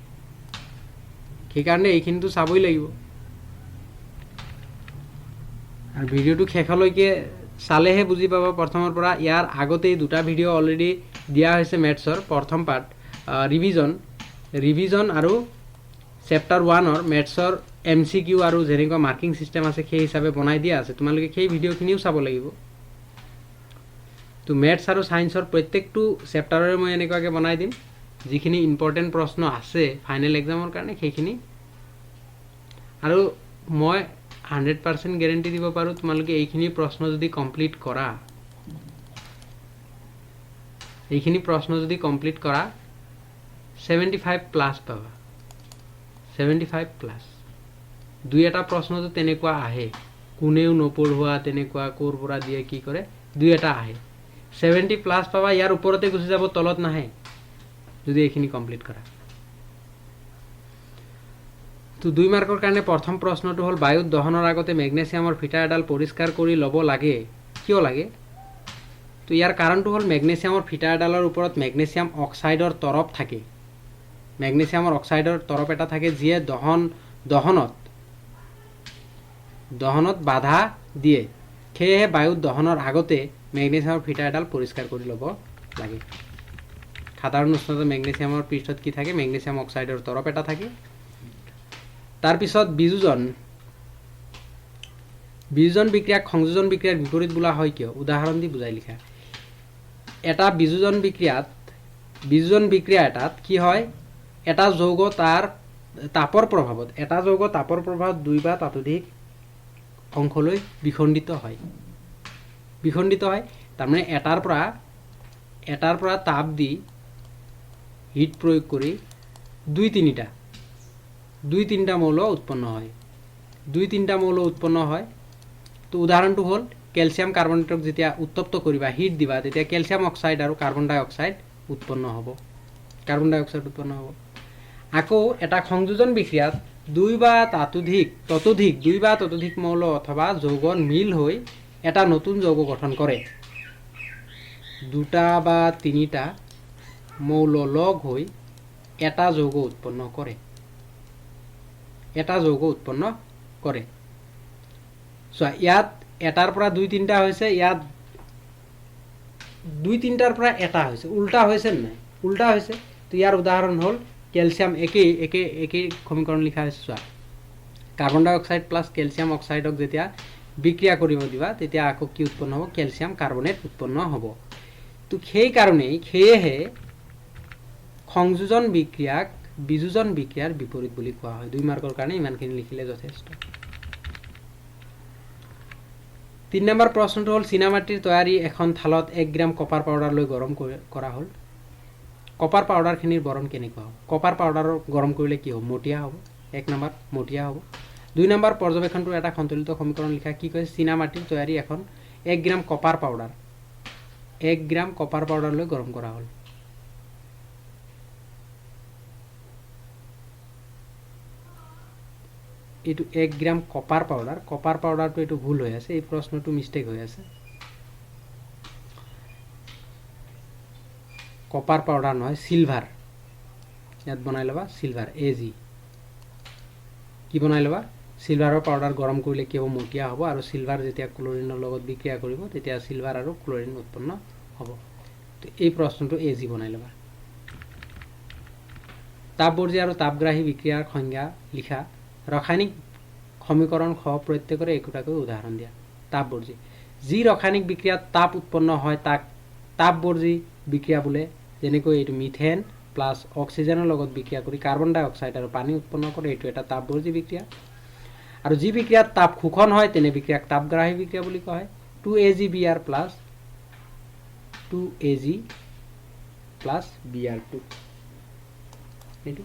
সেইকাৰণে এইখিনিতো চাবই লাগিব। আৰু ভিডিঅ'টো শেষলৈকে চালেহে বুজি পাবা প্ৰথমৰ পৰা। ইয়াৰ আগতেই দুটা ভিডিঅ' অলৰেডি দিয়া হৈছে মেথছৰ প্ৰথম পাৰ্ট, ৰিভিজন আৰু চেপ্টাৰ 1ৰ মেথছৰ MCQ আৰু যেনেকুৱা মাৰ্কিং চিষ্টেম আছে সেই হিচাপে বনাই দিয়া আছে, তোমালোকে সেই ভিডিঅ'খিনিও চাব লাগিব। তো মেথছ আৰু ছায়েন্সৰ প্ৰত্যেকটো চেপ্টাৰৰে মই এনেকুৱাকৈ বনাই দিম, যিখিনি ইম্পৰ্টেণ্ট প্ৰশ্ন আছে ফাইনেল এক্সামৰ কাৰণে সেইখিনি। আৰু মই 100% গেৰেণ্টি দিব পাৰোঁ, তোমালোকে এইখিনি প্ৰশ্ন যদি কমপ্লিট কৰা, 75+ পাবা, 75+। দুই এটা প্ৰশ্নটো তেনেকুৱা আহে, কোনেও নপঢ়োৱা তেনেকুৱা, ক'ৰ পৰা দিয়ে কি কৰে, দুই এটা আহে। 70+ পাবা, ইয়াৰ ওপৰতে গুচি যাব, তলত নাহে যদি এইখিনি কমপ্লিট কৰা। তো 2 মাৰ্কৰ কাৰণে প্ৰথম প্ৰশ্নটো হ'ল, বায়ুত দহনৰ আগতে মেগনেছিয়ামৰ ফিটা এডাল পৰিষ্কাৰ কৰি ল'ব লাগে, কিয় লাগে? তো ইয়াৰ কাৰণটো হ'ল, মেগনেছিয়ামৰ ফিটা এডালৰ ওপৰত মেগনেছিয়াম অক্সাইডৰ তৰপ থাকে, মেগনেছিয়ামৰ অক্সাইডৰ তৰপ এটা থাকে, যিয়ে দহনত বাধা দিয়ে। সেয়েহে বায়ুত দহনৰ আগতে মেগনেছিয়ামৰ ফিটা এডাল পৰিষ্কাৰ কৰি ল'ব লাগে। সাধাৰণ উষ্ণতা মেগনেছিয়ামৰ পৃষ্ঠত কি থাকে? মেগনেছিয়াম অক্সাইডৰ তৰপ এটা থাকে। তাৰপিছত বিযোজন বিক্ৰিয়াক সংযোজন বিক্ৰিয়াৰ বিপৰীত বোলা হয় কিয়? উদাহৰণ দি বুজাই লিখা। এটা বিযোজন বিক্ৰিয়া এটাত কি হয়? এটা যৌগ তাপৰ প্ৰভাৱত 2 বা ততোধিক অংশলৈ বিখণ্ডিত হয়। তাৰমানে এটাৰ পৰা তাপ দি হিট প্ৰয়োগ কৰি 2-3টা মৌল উৎপন্ন হয়। তো উদাহৰণটো হ'ল, কেলছিয়াম কাৰ্বনেটক যেতিয়া উত্তপ্ত কৰিবা, হিট দিবা, তেতিয়া কেলছিয়াম অক্সাইড আৰু কাৰ্বন ডাই অক্সাইড উৎপন্ন হ'ব। আকৌ এটা সংযোজন বিক্ৰিয়াত 2 বা ততোধিক মৌল অথবা যৌগ মিল হৈ এটা নতুন যৌগ গঠন কৰে। 2টা বা 3টা মৌল লগ হৈ এটা যৌগ উৎপন্ন কৰে। চোৱা, ইয়াত এটাৰ পৰা 2-3টা হৈছে, ইয়াত 2-3টাৰ পৰা এটা হৈছে, উল্টা হৈছে নাই? উল্টা হৈছে। তো ইয়াৰ উদাহৰণ হ'ল কেলছিয়াম। একেই সমীকৰণ লিখা হৈছে। চোৱা, কাৰ্বন ডাই অক্সাইড প্লাছ কেলছিয়াম অক্সাইডক যেতিয়া বিক্ৰিয়া কৰিব দিবা, তেতিয়া আকৌ কি উৎপন্ন হ'ব? কেলছিয়াম কাৰ্বনেট উৎপন্ন হ'ব। তো সেয়েহে সংযোজন বিক্ৰিয়াক বিযোজন বিক্ৰিয়াৰ বিপৰীত বুলি কোৱা হয়। 2 মাৰ্কৰ কাৰণে ইমানখিনি লিখিলে যথেষ্ট। 3 নম্বৰ প্ৰশ্নটো হ'ল, চীনামাটিৰ তৈয়াৰী এখন থালত 1 গ্ৰাম কপাৰ পাউডাৰ লৈ গৰম কৰা হ'ল। কপাৰ পাউডাৰখিনিৰ বৰণ কেনেকুৱা হ'ব? কপাৰ পাউডাৰ গৰম কৰিলে কি হ'ব? মটিয়া হ'ব। 1 নম্বৰ মটিয়া হ'ব। 2 নম্বৰ পৰ্যবেক্ষণটোৰ এটা সন্তুলিত সমীকৰণ লিখা। কি কৈছে? চীনামাটিৰ তৈয়াৰী এখন 1 গ্ৰাম কপাৰ পাউডাৰ লৈ গৰম কৰা হ'ল। এইটো 1 গ্ৰাম কপাৰ পাউডাৰটো এইটো ভুল হৈ আছে, এই প্ৰশ্নটো মিষ্টেক হৈ আছে। কপাৰ পাউডাৰ নহয়, চিলভাৰ। ইয়াত বনাই ল'বা চিলভাৰ, AG। কি বনাই ল'বা? চিলভাৰৰ পাউডাৰ গৰম কৰিলে কি হ'ব? মটিয়া হ'ব। আৰু চিলভাৰ যেতিয়া ক্লৰিনৰ লগত বিক্ৰিয়া কৰিব, তেতিয়া চিলভাৰ আৰু ক্লৰিন উৎপন্ন হ'ব। তো এই প্ৰশ্নটো AG বনাই ল'বা। তাপবৰ্জী আৰু তাপগ্ৰাহী বিক্ৰিয়াৰ সংজ্ঞা লিখা। ৰাসায়নিক সমীকৰণ সহ প্ৰত্যেকৰে একোটাকৈ উদাহৰণ দিয়া। তাপবৰ্জী, যি ৰাসায়নিক বিক্ৰিয়াত তাপ উৎপন্ন হয় তাক তাপবৰ্জী বিক্ৰিয়া বোলে। যেনেকৈ এইটো মিথেন প্লাছ অক্সিজেনৰ লগত বিক্ৰিয়া কৰি কাৰ্বন ডাই অক্সাইড আৰু পানী উৎপন্ন কৰে, এইটো এটা তাপবৰ্জী বিক্ৰিয়া। আৰু যি বিক্ৰিয়াত তাপ শোষণ হয় তেনে বিক্ৰিয়াক তাপগ্ৰাহী বিক্ৰিয়া বুলি কোৱা হয়। 2AgBr plus 2Ag plus Br2। এইটো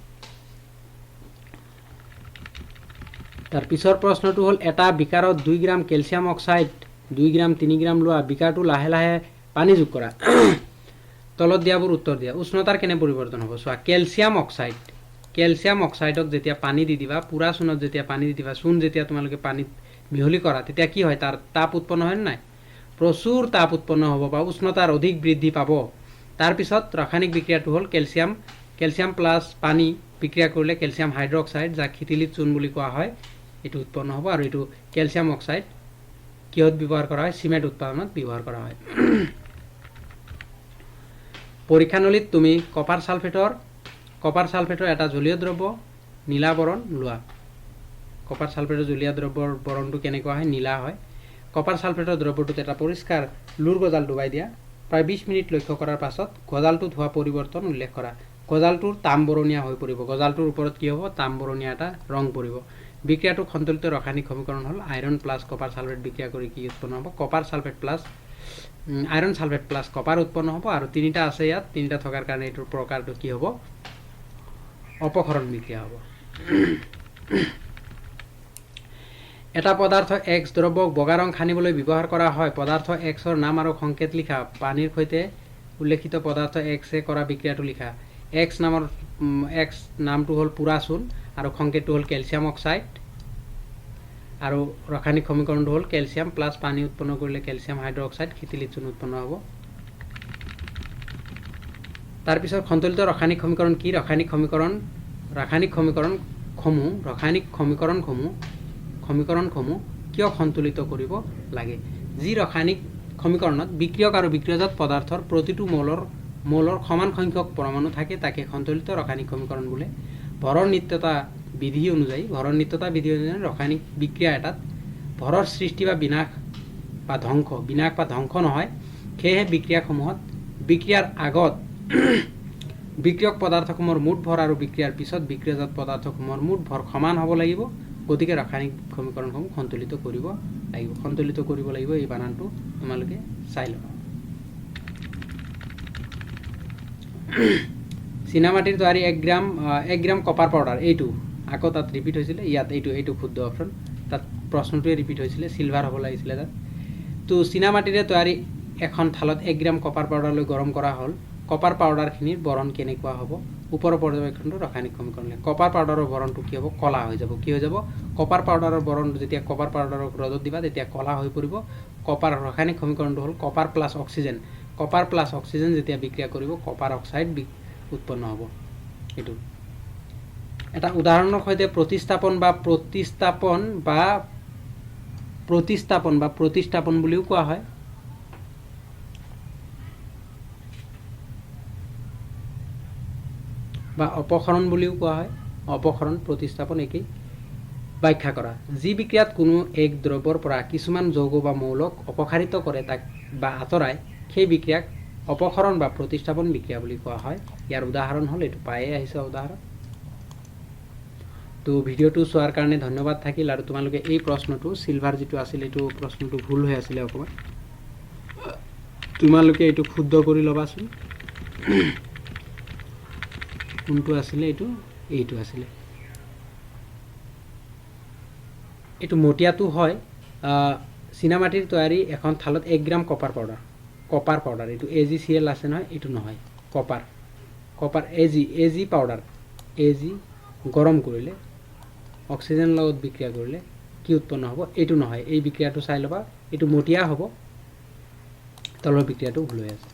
তাৰ পিছৰ প্ৰশ্নটো হ'ল, এটা বিকাৰত 2 গ্ৰাম কেলছিয়াম অক্সাইড 2 গ্ৰাম 3 গ্ৰাম লোৱা, বিকাৰটো লাহে লাহে পানী যোগ কৰা। তলত দিয়াবোৰ উত্তৰ দিয়া। উষ্ণতাৰ কেনে পৰিৱৰ্তন হ'ব? চোৱা, কেলছিয়াম অক্সাইডক যেতিয়া পানী দি দিবা, পুৰা চূণত যেতিয়া পানী দি দিবা, চূণ যেতিয়া তোমালোকে পানীত মিহলি কৰা, তেতিয়া কি হয়? তাৰ তাপ উৎপন্ন হয় নে নাই? প্ৰচুৰ তাপ উৎপন্ন হ'ব বা উষ্ণতাৰ অধিক বৃদ্ধি পাব। तार पिছত रासायनिक बिक्रियाটো হল ক্যালসিয়াম প্লাস পানী বিক্রিয়া করলে ক্যালসিয়াম হাইড্রোক্সাইড যা খিতিলিত চূন বুলি কোৱা হয় এটো উৎপন্ন হ'ব আৰু এটো ক্যালসিয়াম অক্সাইড কিহত ব্যৱহাৰ কৰা হয় সিমেন্ট উৎপাদনত ব্যৱহাৰ কৰা হয় পৰীক্ষানলীত তুমি কপাৰ সালফেটৰ এটা জলীয় দ্ৰব্য নীলা বৰণ লোৱা কপাৰ সালফেটৰ জলীয় দ্ৰব্যৰ বৰণটো কেনেকুৱা হয় নীলা হয় কপাৰ সালফেটৰ দ্ৰব্যটোত এটা পৰিষ্কাৰ লুৰ গজাল ডুবাই দিয়া প্ৰায় 20 মিনিট লক্ষ্য কৰাৰ পাছত গজালটো ধোৱা পৰিৱৰ্তন উল্লেখ কৰা গজালটোৰ তামবৰণীয়া হৈ পৰিব গজালটোৰ ওপৰত কি হ'ব তামবৰণীয়া এটা ৰং পৰিব বিক্ৰিয়াটো সন্তুলিত ৰাসায়নিক সমীকৰণ হল আইৰন প্লাস কপাৰ সালফেট বিক্ৰিয়া কৰি কি উৎপন্ন হ'ব copper sulphate plus iron sulphate plus copper উৎপন্ন হ'ব আৰু তিনিটা আছে ইয়াত তিনিটা থকাৰ কাৰণে এটোৰ প্ৰকাৰটো কি হ'ব অপক্ষৰণ বিক্ৰিয়া হ'ব এটা পদাৰ্থ x দ্ৰব্যক বগা ৰং খানিবলৈ ব্যৱহাৰ কৰা হয় পদাৰ্থ x ৰ নাম আৰু সংকেত লিখা পানীৰ সৈতে উল্লেখিত পদাৰ্থ x এ কৰা বিক্ৰিয়াটো লিখা x নামটো হল পুৰা চূন আৰু সংকেতটো হল ক্যালসিয়াম অক্সাইড আৰু ৰাসায়নিক সমীকৰণটো হল ক্যালসিয়াম প্লাস পানী উৎপন্ন কৰিলে ক্যালসিয়াম হাইড্ৰোক্সাইড খিতিলিত চূন উৎপন্ন হ'ব তাৰ পিছত সন্তুলিত ৰাসায়নিক সমীকৰণ কি ৰাসায়নিক সমীকৰণসমূহ কিয় সন্তুলিত কৰিব লাগে যি ৰাসায়নিক সমীকৰণত বিক্ৰিয়ক আৰু বিক্ৰিয়জাত পদাৰ্থৰ প্ৰতিটো মোলৰ সমান সংখ্যক পৰমাণু থাকে তাকে সন্তুলিত ৰাসায়নিক সমীকৰণ বোলে ভৰৰ নিত্যতা বিধি অনুযায়ী ৰাসায়নিক বিক্ৰিয়া এটাত ভৰৰ সৃষ্টি বা বিনাশ বা ধ্বংস নহয় সেয়ে বিক্ৰিয়াসমূহত বিক্ৰিয়াৰ আগত বিক্ৰিয়ক পদাৰ্থসমূহৰ মুঠ ভৰ আৰু বিক্ৰিয়াৰ পিছত বিক্ৰিয়জাত পদাৰ্থসমূহৰ মুঠ ভৰ সমান হ'ব লাগিব গতিকে ৰাসায়নিক সমীকৰণসমূহ সন্তুলিত কৰিব লাগিব এই বানানটো তোমালোকে চাই লবা চিনামাটিৰ তৈয়াৰী 1 গ্ৰাম কপাৰ পাউডাৰ এইটো আকৌ তাত ৰিপিট হৈছিল ইয়াত এইটো শুদ্ধ অপচন তাত প্ৰশ্নটোৱে ৰিপিট হৈছিল সিলভাৰ হ'ব লাগিছিল তাত তো চিনামাটিৰে তৈয়াৰী এখন থালত 1 গ্ৰাম কপাৰ পাউডাৰ লৈ গৰম কৰা হ'ল কপাৰ পাউডাৰখিনিৰ বৰণ কেনেকুৱা হ'ব ওপৰৰ পৰ্যবেক্ষণটো ৰাসায়নিক সমীকৰণ কপাৰ পাউডাৰৰ বৰণটো কি হ'ব কলা হৈ যাব কি হৈ যাব কপাৰ পাউডাৰৰ বৰণ যেতিয়া কপাৰ পাউডাৰক ৰ'দত দিবা তেতিয়া কলা হৈ পৰিব কপাৰ ৰাসায়নিক সমীকৰণটো হ'ল কপাৰ প্লাস অক্সিজেন যেতিয়া বিক্ৰিয়া কৰিব কপাৰ অক্সাইড উৎপন্ন হ'ব এটো এটা উদাহৰণৰ সৈতে প্ৰতিস্থাপন বুলিও কোৱা হয় বা অপক্ষৰণ বুলিও কোৱা হয় অপক্ষৰণ প্ৰতিস্থাপন একেই ব্যাখ্যা কৰা যি বিক্ৰিয়াত কোনো এক দ্ৰব্যৰ পৰা কিছুমান যৌগ বা মৌলক অপসাৰিত কৰে তাক বা আঁতৰাই সেই বিক্ৰিয়াক অপক্ষৰণ বা প্ৰতিস্থাপন বিক্ৰিয়া বুলি কোৱা হয় ইয়াৰ উদাহৰণ হল এটো পায়ে আহিছে উদাহৰণ তো ভিডিওটো চোৱাৰ কাৰণে ধন্যবাদ থাকিল আৰু তোমালোকে এই প্ৰশ্নটো সিলভাৰ যেটো আছিল এটো প্ৰশ্নটো ভুল হৈ আছিল অকমান তোমালোকে এটো শুদ্ধ কৰি লবাচোন কোনটো আসলে এইটো আসলে এটো মটিয়াটো হয় চিনামাটিৰ তৈয়াৰী এখন থালত 1 গ্ৰাম কপাৰ পাউডাৰ এটো AgCl আছে নহয় এটো নহয় কপাৰ Ag পাউডাৰ Ag গৰম কৰিলে অক্সিজেন লগত বিক্ৰিয়া কৰিলে কি উৎপন্ন হ'ব এটো নহয় এই বিক্ৰিয়াটো চাই লবা এটো মটিয়া হ'ব তলৰ বিক্ৰিয়াটো ভুল হৈ আছে